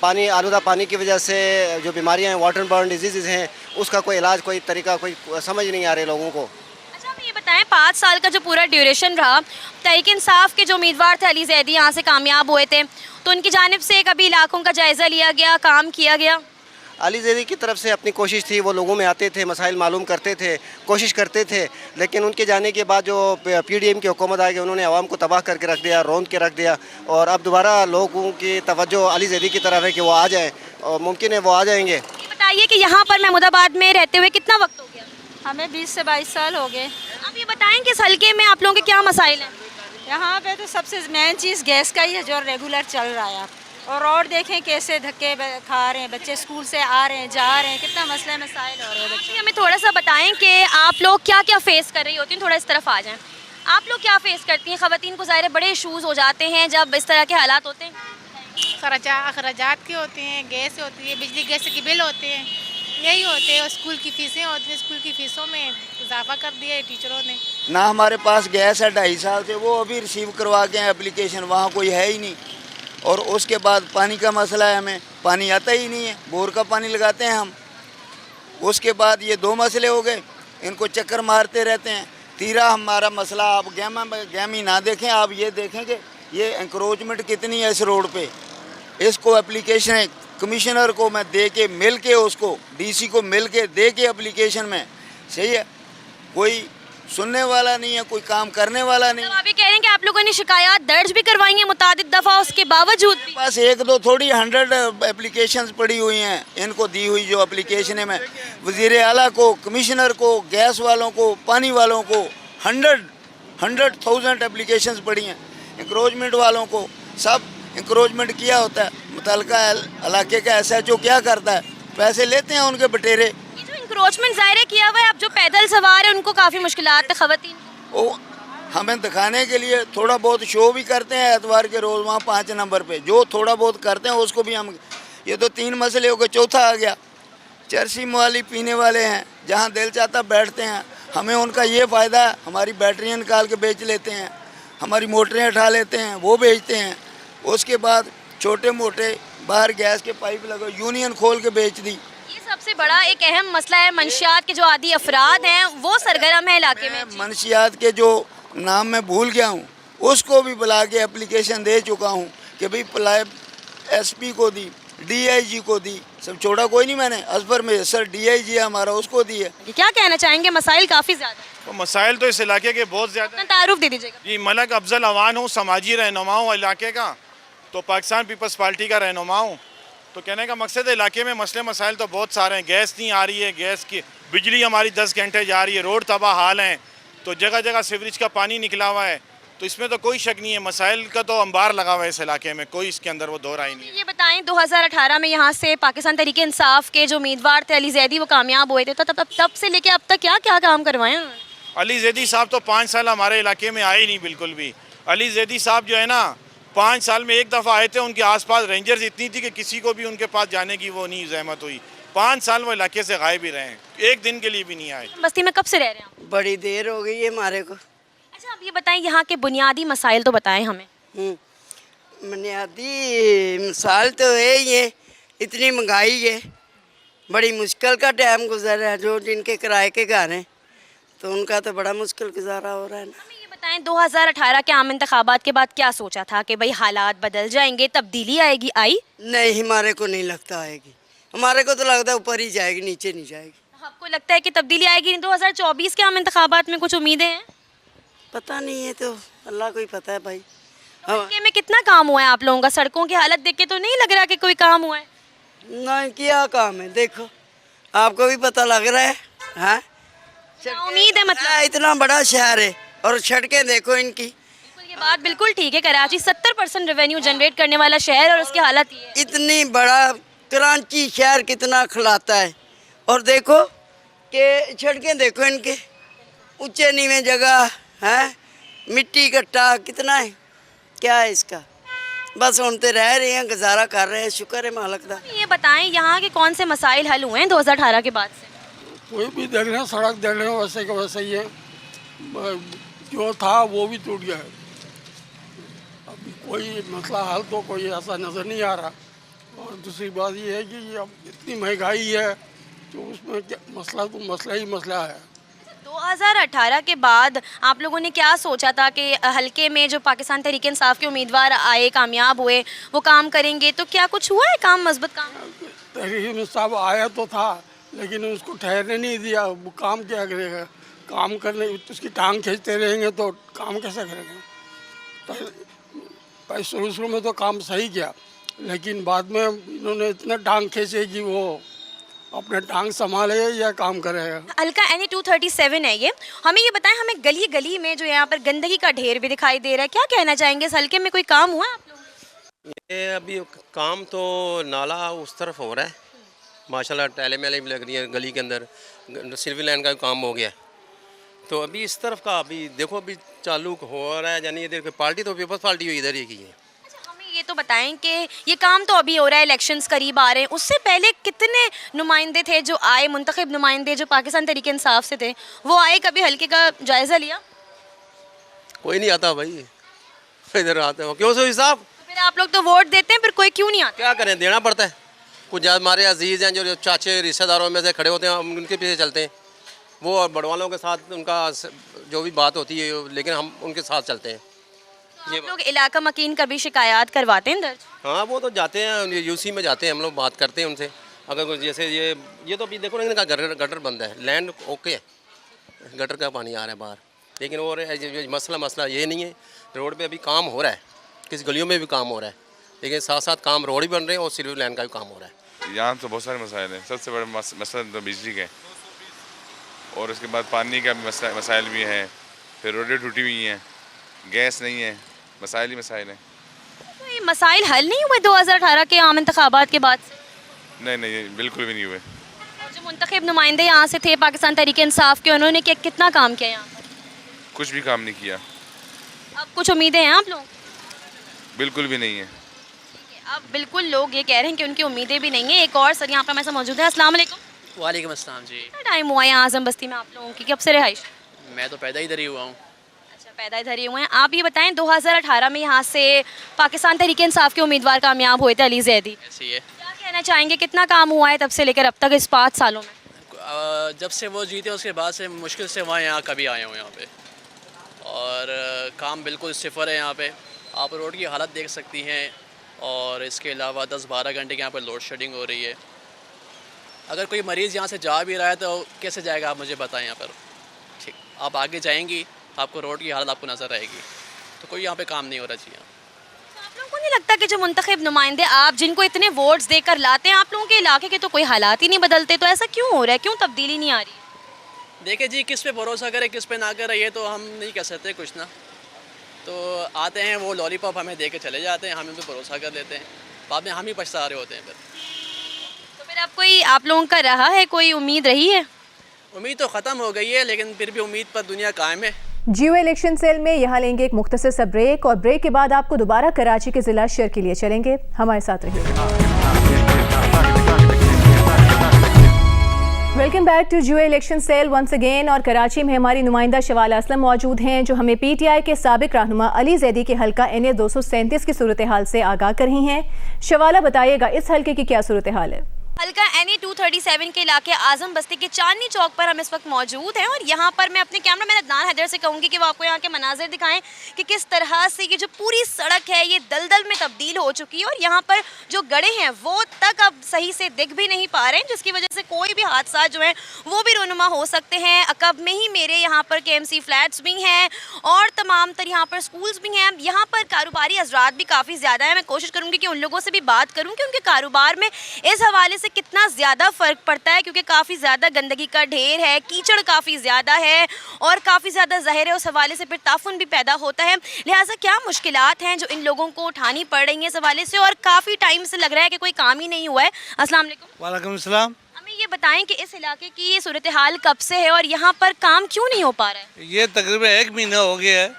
पानी, आलूदा पानी की वजह से जो बीमारियाँ हैं, वाटर बर्न डिजीज़ हैं, उसका कोई इलाज, कोई तरीका, कोई समझ नहीं आ रहे लोगों को। अच्छा हमें ये बताएं 5 साल का जो पूरा ड्यूरेशन रहा, तहरीक इंसाफ के जो उम्मीदवार थे अली जैदी यहाँ से कामयाब हुए थे, तो उनकी जानिब से कभी इलाकों का जायज़ा लिया गया, काम किया गया? अली जैदी की तरफ से अपनी कोशिश थी, वो लोगों में आते थे, मसाइल मालूम करते थे, कोशिश करते थे, लेकिन उनके जाने के बाद जो PDM की हुकूमत आ गई उन्होंने आवाम को तबाह करके रख दिया, रौंद के रख दिया और अब दोबारा लोगों की तवज्जो अली जैदी की तरफ है कि वो आ जाएँ और मुमकिन है वो आ जाएंगे। ये बताइए कि यहाँ पर महमूदाबाद में रहते हुए कितना वक्त हो गया? हमें 20 से 22 साल हो गए। अब ये बताएं कि इस हल्के में आप लोगों के क्या मसाइल हैं? यहाँ पे तो सबसे मेन चीज़ गैस का ही है जो रेगुलर चल रहा है। और रोड देखें कैसे धक्के खा रहे हैं, बच्चे स्कूल से आ रहे हैं, जा रहे हैं, कितना मसले मसाइल हो रहे हैं बच्चे। हमें थोड़ा सा बताएं कि आप लोग क्या क्या फेस कर रही होती हैं, थोड़ा इस तरफ आ जाएं। आप लोग क्या फेस करती हैं? ख़वातीन को ज़ाहिर बड़े इशूज़ हो जाते हैं जब इस तरह के हालात होते हैं। अखराजात के होते हैं, गैस होती है, बिजली गैस के बिल होते हैं, यही होते हैं, और स्कूल की फ़ीसें होती हैं, स्कूल की फ़ीसों में इजाफा कर दिया है टीचरों ने। ना हमारे पास गैस है 2.5 साल से, वो अभी रिसीव करवा के एप्लीकेशन, वहाँ कोई है ही नहीं। और उसके बाद पानी का मसला है, हमें पानी आता ही नहीं है, बोर का पानी लगाते हैं हम। उसके बाद ये 2 मसले हो गए, इनको चक्कर मारते रहते हैं। तीसरा हमारा मसला, आप गैमी ना देखें, आप ये देखें कि ये इंक्रोचमेंट कितनी है इस रोड पे। इसको एप्लीकेशन कमिश्नर को मैं दे के मिल के, उसको DC को मिल के दे के एप्लीकेशन में, सही है, कोई सुनने वाला नहीं है, कोई काम करने वाला नहीं। तो आप ये कह रहे हैं कि आप लोगों ने शिकायत दर्ज भी करवाई है मुतादिद दफ़ा, उसके बावजूद भी? बस एक दो थोड़ी 100 एप्लीकेशंस पड़ी हुई हैं इनको दी हुई जो एप्लीकेशन है। मैं वज़ीर आला को, कमिश्नर को, गैस वालों को, पानी वालों को 100,000 एप्लीकेशंस पड़ी हैं। इंक्रोचमेंट वालों को सब इंक्रोचमेंट किया होता है। मुतलका इलाके का SHO क्या करता है, पैसे लेते हैं उनके बटेरे। ये जो इंक्रोचमेंट ज़ाहिर किया हुआ है, अब जो पैदल सवार है उनको काफ़ी मुश्किलात है ख़वातीन। वो हमें दिखाने के लिए थोड़ा बहुत शो भी करते हैं एतवार के रोज़ वहाँ 5 नंबर पे, जो थोड़ा बहुत करते हैं उसको भी हम, ये तो 3 मसले हो गए, चौथा आ गया चरसी मुआली पीने वाले हैं, जहाँ दिल चाहता बैठते हैं। हमें उनका ये फ़ायदा है, हमारी बैटरियाँ निकाल के बेच लेते हैं, हमारी मोटरें उठा लेते हैं, वो बेचते हैं। उसके बाद छोटे मोटे बाहर गैस के पाइप लगा, यूनियन खोल के बेच दी। ये सबसे बड़ा एक अहम मसला है। मंशियात के जो आदी अफराद हैं वो सरगर्म है इलाके में। मंशियात के जो नाम मैं भूल गया हूँ उसको भी बुला के एप्लीकेशन दे चुका हूँ कि भाई पलाए SP को दी, DIG को दी, सब छोड़ा कोई नहीं मैंने। अजफर में सर DIG है हमारा, उसको दी है। क्या कहना चाहेंगे? मसाइल काफ़ी ज़्यादा। तो मसाइल तो इस इलाके के बहुत ज़्यादा। अपना तारुफ दे दीजिएगा। जी, मलक अफजल अवान हूँ, समाजी रहनुमा हूँ इलाके का, तो पाकिस्तान पीपल्स पार्टी का रहनुमा हूँ। तो कहने का मकसद है इलाके में मसले मसाइल तो बहुत सारे हैं। गैस नहीं आ रही है, गैस की बिजली हमारी 10 घंटे जा रही है, रोड तबाह हाल हैं, तो जगह जगह सीवरेज का पानी निकला हुआ है। तो इसमें तो कोई शक नहीं है, मसाइल का तो अंबार लगा हुआ है इस इलाके में, कोई इसके अंदर वो दो राय नहीं है। ये बताएं 2018 में यहाँ से पाकिस्तान तहरीक इंसाफ के जो उम्मीदवार थे अली जैदी, वो कामयाब हुए थे, तो तब से लेके अब तक क्या क्या काम करवाए हैं? अली जैदी साहब तो 5 साल हमारे इलाके में आए ही नहीं बिल्कुल भी। अली जैदी साहब जो है ना 5 साल में एक दफ़ा आए थे, उनके आसपास रेंजर्स इतनी थी कि किसी को भी उनके पास जाने की वो नहीं जहमत हुई। 5 साल वो इलाके से गायब ही रहे हैं, एक दिन के लिए भी नहीं आए। बस्ती में कब से रह रहे हैं? बड़ी देर हो गई है हमारे को। अच्छा, आप ये बताएं यहाँ के बुनियादी मसाइल तो बताएं हमें। बुनियादी मसाइल तो है ही है, इतनी महंगाई है, बड़ी मुश्किल का टाइम गुजर रहा है। जो जिनके किराए के घर हैं तो उनका तो बड़ा मुश्किल गुजारा हो रहा है ना। ये बताएं 2018 के आम इंतखाबात के बाद क्या सोचा था कि भाई हालात बदल जाएंगे, तब्दीली आएगी? आई नहीं, हमारे को नहीं लगता आएगी। हमारे को तो लगता है ऊपर ही जाएगी, नीचे नहीं जाएगी। आपको लगता है कि तब्दीली आएगी? 2024 के आम इंतखाबात में कुछ उम्मीदें हैं? पता नहीं है, तो अल्लाह को ही पता है भाई। हल्के में कितना काम हुआ है आप लोगों का? सड़कों की हालत देख के तो नहीं लग रहा कि कोई काम हुआ है। नहीं, क्या काम है, देखो आपको भी पता लग रहा है। हाँ, उम्मीद है मतलब इतना बड़ा शहर है और सड़कें देखो इनकी। ये बात बिल्कुल ठीक है। कराची 70% रेवेन्यू जनरेट करने वाला शहर और उसकी हालत ये है। इतनी बड़ा कराची शहर कितना खिलाता है, और देखो कि सड़कें देखो इनके, ऊंचे नीवे जगह है, मिट्टी कट्टा कितना है, क्या है इसका। बस उनते रह रहे हैं, गुजारा कर रहे हैं, शुक्र है मालिक दा। ये बताएं यहाँ के कौन से मसाइल हल हुए हैं 2018 के बाद से? कोई भी देख रहे हैं, सड़क देख रहे हैं, वैसे का वैसे ही है। जो था वो भी टूट गया है। अभी कोई मसला हल तो कोई ऐसा नज़र नहीं आ रहा। और दूसरी बात ये है कि ये अब इतनी महंगाई है तो उसमें क्या मसला, तो मसला ही मसला है। 2018 के बाद आप लोगों ने क्या सोचा था कि हल्के में जो पाकिस्तान तहरीक इंसाफ के उम्मीदवार आए, कामयाब हुए, वो काम करेंगे, तो क्या कुछ हुआ है काम, मजबूत काम? तहरीक इंसाफ आया तो था लेकिन उसको ठहरने नहीं दिया। वो काम क्या करेगा? काम करने उसकी टांग खींचते रहेंगे तो काम कैसे करेंगे? शुरू में तो काम सही किया, लेकिन बाद में इन्होंने इतना टांग खींचे कि वो अपने टांग संभाले या काम करेगा। हल्का NA 237 है ये। हमें ये बताएं, हमें गली गली में जो यहाँ पर गंदगी का ढेर भी दिखाई दे रहा है, क्या कहना चाहेंगे? इस हल्के में कोई काम हुआ आप लोगों? ये अभी काम तो नाला उस तरफ हो रहा है माशाल्लाह, टैले मेले भी लग रही है गली के अंदर, सिल्वर लाइन का काम हो गया। तो अभी इस तरफ का अभी देखो अभी चालू हो रहा है, यानी इधर पार्टी तो पीपल्स पार्टी हुई इधर ही की है। ये तो बताएं कि ये काम तो अभी हो रहा है, इलेक्शंस करीब आ रहे हैं, उससे पहले कितने नुमाइंदे थे जो आए, मुंतखब नुमाइंदे जो पाकिस्तान तहरीक इंसाफ से थे, वो आए? कभी हल्के का जायज़ा लिया? कोई नहीं आता भाई, इधर आते हो क्यों सो साहब? तो फिर आप लोग तो वोट देते हैं, फिर कोई क्यों नहीं आता? क्या करें, देना पड़ता है। कुछ हमारे अजीज़ हैं जो चाचे रिश्तेदारों में से खड़े होते हैं, हम उनके पीछे चलते हैं। वो बड़वालों के साथ उनका जो भी बात होती है, लेकिन हम उनके साथ चलते हैं। तो आप लोग इलाका मकीन कभी शिकायत करवाते हैं दर्ज? हाँ, वो तो जाते हैं, UC में जाते हैं, हम लोग बात करते हैं उनसे। अगर कुछ जैसे ये तो अभी देखो ना, इनका गटर बंद है, लैंड ओके है, गटर का पानी आ रहा है बाहर, लेकिन और मसला ये नहीं है, रोड पे अभी काम हो रहा है, किसी गलियों में भी काम हो रहा है, लेकिन साथ साथ काम रोड भी बन रहे हैं और सिल्वर लाइन का भी काम हो रहा है। यहाँ तो बहुत सारे मसाइल हैं। सबसे बड़ा मसला तो बिजली का है, और उसके बाद पानी का मसाइल भी हैं, फिर रोडें टूटी हुई हैं, गैस नहीं है, मसाइल ही मसाइल हैं। तो ये मसाइल हल नहीं हुए 2018 के आम इंतखाबात के बाद से? नहीं, बिल्कुल भी नहीं हुए। और जो मुंतखब नुमाइंदे यहाँ से थे पाकिस्तान तहरीक इंसाफ के, उन्होंने कितना काम किया यहाँ पर? कुछ भी काम नहीं किया। अब कुछ उम्मीदें हैं आप लोग? बिल्कुल भी नहीं है। अब बिल्कुल लोग ये कह रहे हैं कि उनकी उम्मीदें भी नहीं है। एक और सर यहाँ पर हमारे साथ मौजूद है। अस्सलाम वालेकुम। वालेकुम अस्सलाम जी। कितना टाइम हुआ है आजम बस्ती में आप लोगों की, कब से रहाइश? मैं तो पैदा इधर ही हुआ हूँ। अच्छा, पैदा इधर ही हुए हैं। आप ये बताएं 2018 में यहाँ से पाकिस्तान तहरीक इंसाफ के उम्मीदवार कामयाब हुए थे अली जैदी। ऐसी है। क्या कहना चाहेंगे, कितना काम हुआ है तब से लेकर अब तक इस 5 सालों में? जब से वो जीते उसके बाद से मुश्किल से वहाँ यहाँ कभी आए हूँ यहाँ पे, और काम बिल्कुल सिफर है यहाँ पे। आप रोड की हालत देख सकती हैं, और इसके अलावा 10-12 घंटे के यहाँ पर लोड शेडिंग हो रही है। अगर कोई मरीज़ यहाँ से जा भी रहा है तो कैसे जाएगा, आप मुझे बताएं यहाँ पर। ठीक, आप आगे जाएंगी आपको रोड की हालत आपको नज़र आएगी, तो कोई यहाँ पे काम नहीं हो रहा चाहिए। आप लोगों को नहीं लगता कि जो मुंतखब नुमाइंदे आप जिनको इतने वोट्स देकर लाते हैं, आप लोगों के इलाके के तो कोई हालात ही नहीं बदलते, तो ऐसा क्यों हो रहा है, क्यों तब्दीली नहीं आ रही? देखिए जी, किस पे भरोसा करे किस पे ना करे ये तो हम नहीं कह सकते कुछ ना। तो आते हैं वो लॉलीपॉप हमें दे के चले जाते हैं, हमें भी भरोसा कर लेते हैं, बाद में हम ही पछता रहे होते हैं फिर। तो फिर अब कोई आप लोगों का रहा है, कोई उम्मीद रही है? उम्मीद तो ख़त्म हो गई है, लेकिन फिर भी उम्मीद पर दुनिया कायम है। जियो इलेक्शन सेल में यहाँ लेंगे एक मुख्तसर सा ब्रेक, और ब्रेक के बाद आपको दोबारा कराची के ज़िला शहर के लिए चलेंगे। हमारे साथ रहिए। Welcome back to Geo election cell once again. और कराची में हमारी नुमाइंदा शवाला असलम मौजूद हैं, जो हमें PTI के साबिक रहनुमा अली जैदी के हल्का NA 237 की सूरत हाल से आगाह कर रही हैं। शवाला, बताइएगा इस हल्के की क्या सूरत हाल है? हल्का NA 237 के इलाके आजम बस्ती के चांदनी चौक पर हम इस वक्त मौजूद हैं, और यहाँ पर मैं अपने कैमरामैन अदनान हैदर से कहूँगी कि वो आपको यहाँ के मनाजिर दिखाएं कि किस तरह से ये जो पूरी सड़क है ये दलदल में तब्दील हो चुकी है, और यहाँ पर जो गड्ढे हैं वो तक अब सही से दिख भी नहीं पा रहे हैं, जिसकी वजह से कोई भी हादसा जो है वो भी रुनुमा हो सकते हैं। अकब में ही मेरे यहाँ पर KMC फ्लैट्स भी हैं और तमाम तर यहाँ पर स्कूल्स भी हैं। यहाँ पर कारोबारी हजरात भी काफ़ी ज़्यादा हैं। मैं कोशिश करूँगी कि उन लोगों से भी बात करूँ कि उनके कारोबार में इस हवाले से कितना ज़्यादा फ़र्क पड़ता है, क्योंकि काफ़ी ज़्यादा गंदगी का ढेर है, कीचड़ काफ़ी ज़्यादा है, और काफ़ी ज़्यादा ज़ाहिर है उस हवाले से फिर ताफुन भी पैदा होता है। लिहाजा क्या मुश्किलात हैं जो इन लोगों को उठानी पड़ रही हैं इस हवाले से, और काफ़ी टाइम से लग रहा है कि कोई काम ही नहीं हुआ है। अस्सलाम वालेकुम। वालेकुम सलाम। हमें ये बताएं कि इस इलाके की ये सूरत हाल कब से है और यहाँ पर काम क्यों नहीं हो पा रहा है? ये तकरीबन 1 महीना हो गया है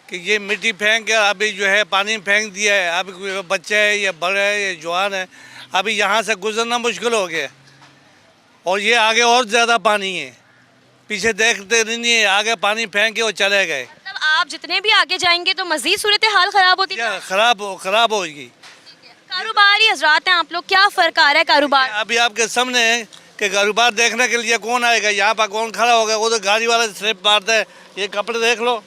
कि ये मिट्टी फेंक के अभी जो है पानी फेंक दिया है। अभी कोई बच्चे है या बड़े है या जवान है, अभी यहाँ से गुजरना मुश्किल हो गया, और ये आगे और ज़्यादा पानी है, पीछे देखते नहीं है, आगे पानी फेंक के वो चले गए। मतलब आप जितने भी आगे जाएंगे तो मजीद सूरत हाल ख़राब होती है? खराब होगी। कारोबारी हजरात हैं आप लोग, क्या फ़र्क आ रहा है कारोबार? अभी आपके सामने है कि कारोबार देखने के लिए कौन आएगा, यहाँ पर कौन खड़ा होगा, वो तो गाड़ी वाला स्लिप मारता है। ये कपड़े देख लो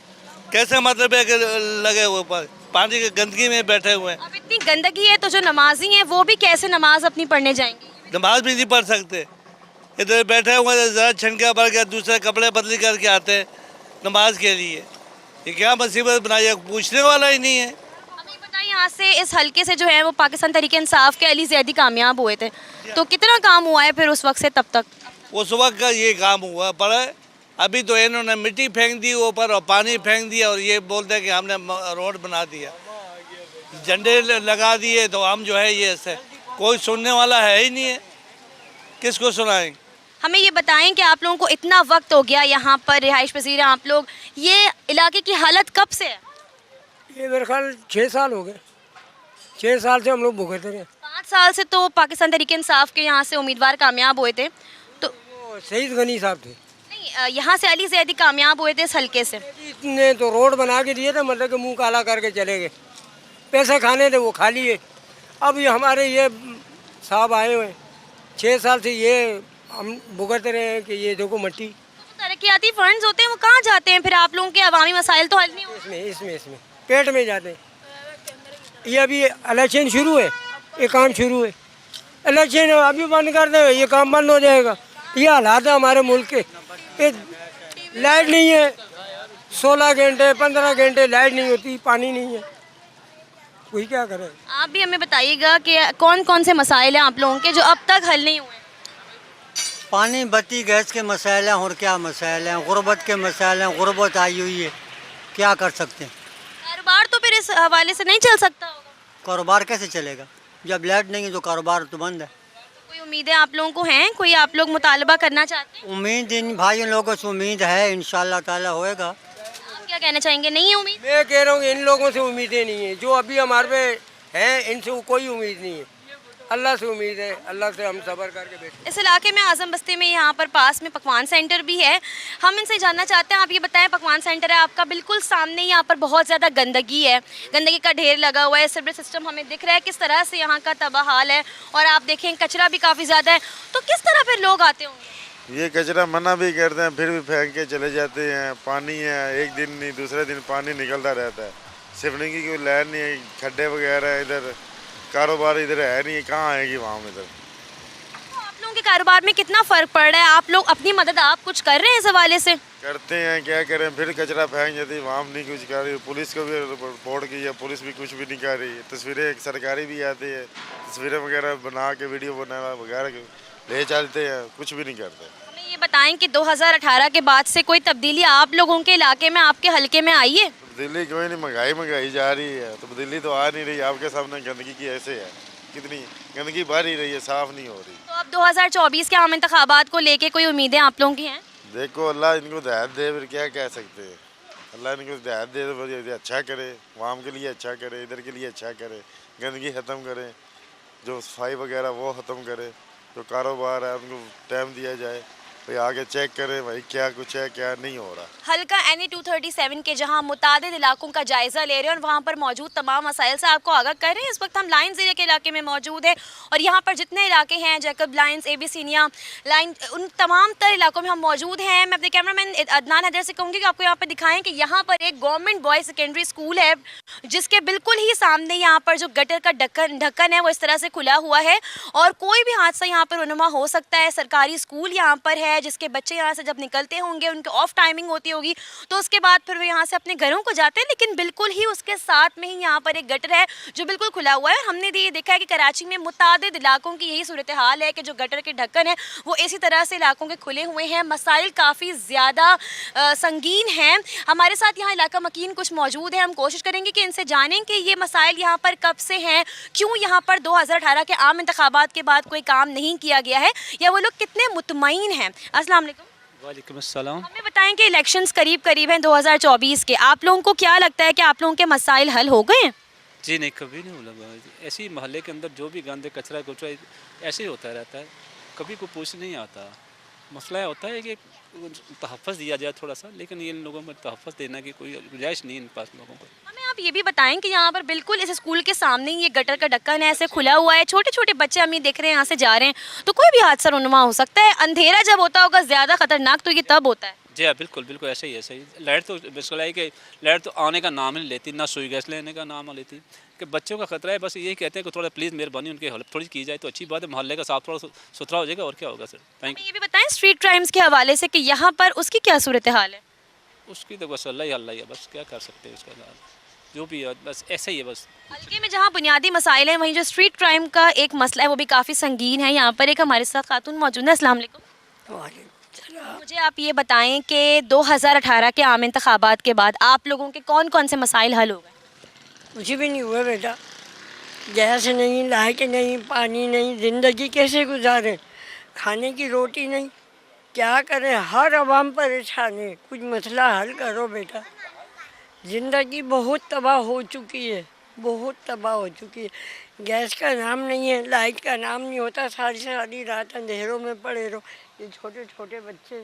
कैसे मतलब है कि लगे हुए पानी की गंदगी में बैठे हुए हैं। अब इतनी गंदगी है तो जो नमाजी हैं वो भी कैसे नमाज अपनी पढ़ने जाएंगे? नमाज भी नहीं पढ़ सकते, इधर बैठे हुए ज़रा छनका भर के दूसरे कपड़े बदली करके आते हैं नमाज के लिए। ये क्या मुसीबत बनाई है, पूछने वाला ही नहीं है। हमें बताइए, यहाँ से इस हल्के से जो है वो पाकिस्तान तहरीक इंसाफ के अली जैदी कामयाब हुए थे, तो कितना काम हुआ है फिर उस वक्त से तब तक? उस वक्त का ये काम हुआ, पर अभी तो इन्होंने मिट्टी फेंक दी ऊपर और पानी फेंक दिया, और ये बोलते हैं कि हमने रोड बना दिया, झंडे लगा दिए, तो हम जो है ये ऐसे कोई सुनने वाला है ही नहीं है, किसको सुनाएं? हमें ये बताएं कि आप लोगों को इतना वक्त हो गया यहाँ पर रिहाइश पजीर हैं आप लोग, ये इलाके की हालत कब से है? ये मेरे ख्याल 6 साल हो गए, 6 साल से हम लोग भुगत रहे हैं। 5 साल से तो पाकिस्तान तहरीक इंसाफ के यहाँ से उम्मीदवार कामयाब हुए थे, तो सईद गनी साहब थे। नहीं, यहाँ से अली जैदी कामयाब हुए थे इस हल्के से। इतने तो रोड बना के दिए थे, मतलब कि मुंह काला करके चले गए, पैसे खाने थे वो खा लिए। अब ये हमारे ये साहब आए हुए 6 साल से ये हम भुगत रहे हैं कि ये देखो मट्टी। तरक्याती फंड्स होते हैं वो कहाँ जाते हैं फिर? आप लोगों के अवामी मसाइल तो हल नहीं होते? इसमें पेट में जाते हैं। ये अभी इलेक्शन शुरू है, ये काम शुरू है, इलेक्शन अभी बंद कर दे ये काम बंद हो जाएगा। ये हालात है हमारे मुल्क के। ये लाइट नहीं है, 16 घंटे 15 घंटे लाइट नहीं होती, पानी नहीं है, कोई क्या करे। आप भी हमें बताइएगा कि कौन कौन से मसाइल हैं आप लोगों के जो अब तक हल नहीं हुए? पानी, बत्ती, गैस के मसाइल हैं और क्या मसाइल हैं, गुर्बत के मसाइल हैं, गुर्बत आई हुई है, क्या कर सकते हैं। कारोबार तो फिर इस हवाले से नहीं चल सकता होगा। कारोबार कैसे चलेगा जब लाइट नहीं है, तो कारोबार तो बंद है। कोई उम्मीदें आप लोगों को हैं? कोई आप लोग मुतालबा करना चाहते हैं? उम्मीद इन भाइयों लोगों से उम्मीद है, इंशाल्लाह ताला होएगा। आप क्या कहना चाहेंगे? नहीं है उम्मीद? मैं कह रहा हूँ इन लोगों से उम्मीदें नहीं है, जो अभी हमारे पे हैं इनसे कोई उम्मीद नहीं है। अल्लाह से उम्मीद है, अल्लाह से हम सब्र करके बैठे। इस इलाके में आजम बस्ती में यहाँ पर पास में पकवान सेंटर भी है। हम इनसे जानना चाहते हैं, आप ये बताएं, पकवान सेंटर है आपका बिल्कुल सामने, यहाँ पर बहुत ज़्यादा गंदगी है, गंदगी का ढेर लगा हुआ है, सीवरेज सिस्टम हमें दिख रहा है किस तरह से यहाँ का तबाह हाल है, और आप देखें कचरा भी काफ़ी ज़्यादा है, तो किस तरह फिर लोग आते होंगे? ये कचरा मना भी करते हैं, फिर भी फेंक के चले जाते हैं। पानी है, एक दिन नहीं दूसरे दिन पानी निकलता रहता है, सिवनी की कोई लैन नहीं है, खड्डे वगैरह, इधर कारोबार इधर है नहीं, कहाँ आएगी वहाँ में। इधर तो आप लोगों के कारोबार में कितना फ़र्क पड़ रहा है? आप लोग अपनी मदद आप कुछ कर रहे हैं इस हवाले से? करते हैं, क्या करें, फिर कचरा फेंक जाती है, वहाँ नहीं कुछ कर रही। पुलिस को भी रिपोर्ट की है, पुलिस भी कुछ भी नहीं कर रही है। तस्वीरें सरकारी भी आती है, तस्वीरें वगैरह बना के वीडियो बना वगैरह ले चलते हैं, कुछ भी नहीं करते। हमें ये बताएं कि 2018 के बाद से कोई तब्दीली आप लोगों के इलाके में, आपके हल्के में आई है? दिल्ली कोई नहीं, महंगाई जा रही है, तो दिल्ली तो आ नहीं रही। आपके सामने गंदगी की ऐसे है, कितनी गंदगी बढ़ ही रही है, साफ नहीं हो रही। तो अब 2024 के आम इंतखाबात को लेके कोई उम्मीदें आप लोगों की हैं? देखो अल्लाह इनको हिदायत दे, फिर क्या कह सकते हैं। अल्लाह इनको हिदायत दे तो अच्छा करे, वहाँ के लिए अच्छा करे, इधर के लिए अच्छा करे, गंदगी ख़त्म करे, जो सफाई वगैरह वो ख़त्म करे, जो कारोबार है उनको टाइम दिया जाए, भाई आगे चेक करें भाई क्या कुछ है क्या नहीं हो रहा। हल्का NE 237 के जहां मुतादिद इलाकों का जायजा ले रहे हैं और वहां पर मौजूद तमाम मसाइल से आपको आगाह कर रहे हैं। इस वक्त हम लाइन्स एरिया के इलाके में मौजूद है और यहाँ पर जितने इलाके हैं, जैकब लाइन्स, AB सीनिया लाइन, उन तमाम तर इलाकों में हम मौजूद हैं। मैं अपने कैमरामैन अदनान हैदर से कहूँगी कि आपको यहाँ पर दिखाएं कि यहाँ पर एक गवर्नमेंट बॉयज़ सेकेंडरी स्कूल है, जिसके बिल्कुल ही सामने यहाँ पर जो गटर का ढक्कन है वो इस तरह से खुला हुआ है और कोई भी हादसा यहाँ पर रुनुमा हो सकता है। सरकारी स्कूल यहाँ पर है, जिसके बच्चे यहाँ से जब निकलते होंगे, उनकी ऑफ टाइमिंग होती होगी, तो उसके बाद फिर वो यहाँ से अपने घरों को जाते हैं, लेकिन बिल्कुल ही उसके साथ में ही यहाँ पर एक गटर है जो बिल्कुल खुला हुआ है। हमने ये देखा है कि कराची में मुतादिद इलाकों की यही सूरत हाल है कि जो गटर के ढक्कन है वो इसी तरह से इलाकों के खुले हुए हैं। मसाइल काफ़ी ज़्यादा संगीन हैं। हमारे साथ यहाँ इलाका मकीन कुछ मौजूद है, हम कोशिश करेंगे कि इनसे जानें कि ये मसाइल यहाँ पर कब से हैं, क्यों यहाँ पर 2018 के आम इंतखाबात के बाद कोई काम नहीं किया गया है, या वो लोग कितने मुतमईन हैं। अस्सलाम वालेकुम। वालेकुम अस्सलाम। हमें बताएं कि इलेक्शंस करीब हैं 2024 के, आप लोगों को क्या लगता है कि आप लोगों के मसाइल हल हो गए हैं? जी नहीं, कभी नहीं लगा। ऐसे ही मोहल्ले के अंदर जो भी गंदे कचरा ऐसे ही होता रहता है, कभी कोई पूछ नहीं आता। मसला होता है कि तहफ़्फ़ुज़ दिया जाए थोड़ा सा, लेकिन इन लोगों में तहफ़्फ़ुज़ देने की कोई गुंजाइश नहीं इन पास लोगों को। हमें आप ये भी बताएं कि यहाँ पर बिल्कुल इस स्कूल के सामने ही ये गटर का ढक्कन है, ऐसे खुला हुआ है, छोटे छोटे बच्चे हम ये देख रहे हैं यहाँ से जा रहे हैं, तो कोई भी हादसा रुनुमा हो सकता है। अंधेरा जब होता होगा ज़्यादा ख़तरनाक तो ये तब होता है। जी हाँ, बिल्कुल बिल्कुल ऐसे ही ऐसे ही। लाइट तो बिल्कुल है कि लाइट तो आने का नाम नहीं लेती, ना सुई गैस लेने का नाम लेती, कि बच्चों का खतरा है। बस यही कहते हैं कि थोड़ा प्लीज़ मेहरबानी उनकी हेल्प थोड़ी की जाए तो अच्छी बात है, मोहल्ले का साफ थोड़ा सुथरा हो जाएगा और क्या होगा सर। Thank you. ये भी बताएं स्ट्रीट क्राइम्स के हवाले से कि यहाँ पर उसकी क्या सूरत हाल है? उसकी तो बस अल्लाह ही है, बस क्या कर सकते हैं उसका, जो भी है बस ऐसा ही है। बस हल्के में जहाँ बुनियादी मसाइल हैं, वहीं जो स्ट्रीट क्राइम का एक मसला है वो भी काफ़ी संगीन है। यहाँ पर एक हमारे साथ खातून मौजूद है। अस्सलाम वालेकुम। मुझे आप ये बताएं कि 2018 के आम इंतखाबात के बाद आप लोगों के कौन कौन से मसाइल हल हो गए? कुछ भी नहीं हुआ बेटा, गैस नहीं, लाइट नहीं, पानी नहीं, ज़िंदगी कैसे गुजारें, खाने की रोटी नहीं, क्या करें, हर आवाम परेशान है, कुछ मसला हल करो बेटा। ज़िंदगी बहुत तबाह हो चुकी है, बहुत तबाह हो चुकी है। गैस का नाम नहीं है, लाइट का नाम नहीं होता, सारी रात अंधेरों में पड़े रहो। ये छोटे छोटे बच्चे,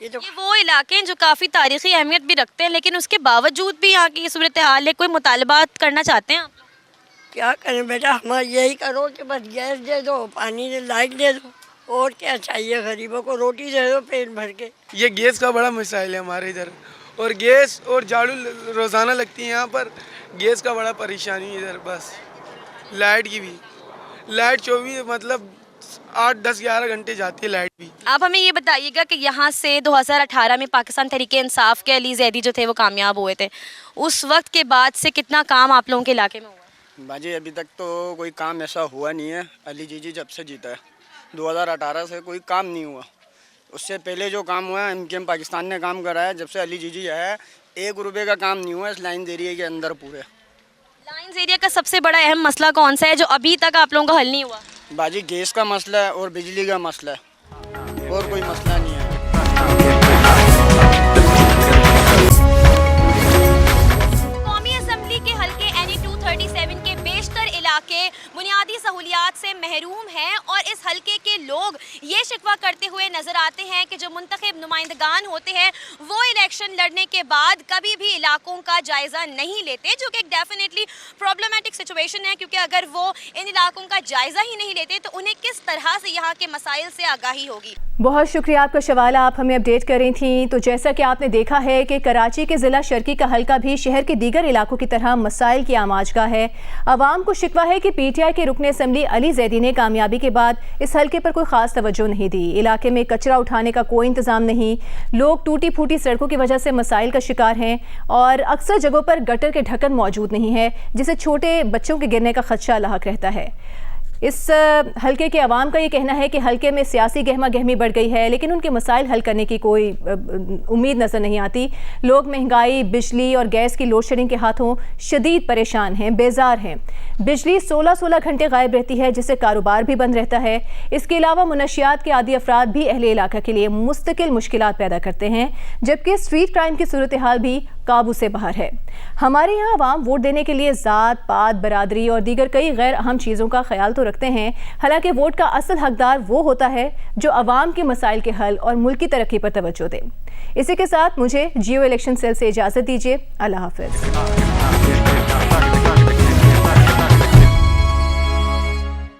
ये वो इलाके हैं जो काफ़ी तारीख़ी अहमियत भी रखते हैं, लेकिन उसके बावजूद भी यहाँ की सूरत हाल है। कोई मुतालबात करना चाहते हैं आप? क्या करें बेटा, हमारा यही करो कि बस गैस दे दो, पानी दे, लाइट दे दो, और क्या चाहिए गरीबों को, रोटी दे दो पेट भर के। ये गैस का बड़ा मसाइल है हमारे इधर, और गैस और झाड़ू रोज़ाना लगती है यहाँ पर। गैस का बड़ा परेशानी है इधर, बस लाइट की भी, लाइट 24 मतलब 8-10-11 घंटे जाती है लाइट भी। आप हमें ये बताइएगा कि यहाँ से 2018 में पाकिस्तान तहरीक इंसाफ के अली जैदी जो थे वो कामयाब हुए थे, उस वक्त के बाद से कितना काम आप लोगों के इलाके में हुआ? बाजी अभी तक तो कोई काम ऐसा हुआ नहीं है। अली जीजी जब से जीता है 2018 से कोई काम नहीं हुआ। उससे पहले जो काम हुआ है MKM पाकिस्तान ने काम कराया। जब से अली जीजी है 1 रुपये का काम नहीं हुआ इस लाइन्स एरिया के अंदर पूरे। लाइन्स एरिया का सबसे बड़ा अहम मसला कौन सा है जो अभी तक आप लोगों का हल नहीं हुआ? बाजी गैस का मसला है और बिजली का मसला है, और कोई मसला नहीं है। कौमी असम्बली के हल्के NE 237 के बेशतर इलाके बुनियादी सहूलियात से महरूम हैं और इस हल्के के लोग ये शिकवा करते हुए नजर आते हैं कि जो मुंतखब नुमाइंदगान होते हैं वो इलेक्शन लड़ने के बाद कभी भी इलाकों का जायज़ा नहीं लेते, जो कि एक डेफिनेटली प्रॉब्लमेटिक सिचुएशन है, क्योंकि अगर वो इन इलाकों का जायज़ा ही नहीं लेते तो उन्हें किस तरह से यहाँ के मसाइल से आगाही होगी। बहुत शुक्रिया आपका सवाल आप हमें अपडेट कर रही थी। तो जैसा कि आपने देखा है कि कराची के ज़िला शर्की का हल्का भी शहर के दीगर इलाकों की तरह मसाइल की आमाजगाह है। अवाम को शिकवा है कि PTI के रुकन असम्बली अली जैदी ने कामयाबी के बाद इस हल्के पर कोई ख़ास तवज्जो नहीं दी। इलाके में कचरा उठाने का कोई इंतज़ाम नहीं, लोग टूटी फूटी सड़कों की वजह से मसाइल का शिकार हैं और अक्सर जगहों पर गटर के ढक्कन मौजूद नहीं है, जिससे छोटे बच्चों के गिरने का खदशा लाहक रहता है। इस हल्के के अवाम का ये कहना है कि हल्के में सियासी गहमा गहमी बढ़ गई है, लेकिन उनके मसाइल हल करने की कोई उम्मीद नज़र नहीं आती। लोग महंगाई, बिजली और गैस की लोड शेडिंग के हाथों शदीद परेशान हैं, बेजार हैं। बिजली 16-16 घंटे गायब रहती है, जिससे कारोबार भी बंद रहता है। इसके अलावा मुनशियात के आदी अफराद भी अहले इलाका के लिए मुस्तकिल मुश्किलात पैदा करते हैं, जबकि स्ट्रीट क्राइम की सूरत हाल भी काबू से बाहर है। हमारे यहाँ अवाम वोट देने के लिए ज़ात पात, बरादरी और दीगर कई गैर अहम चीज़ों का ख्याल तो रखते हैं, हालांकि वोट का असल हकदार वो होता है जो अवाम के मसाइल के हल और मुल्क की तरक्की पर तवज्जो दे। इसी के साथ मुझे जियो इलेक्शन सेल से इजाज़त दीजिए। अल्लाह हाफ़िज़।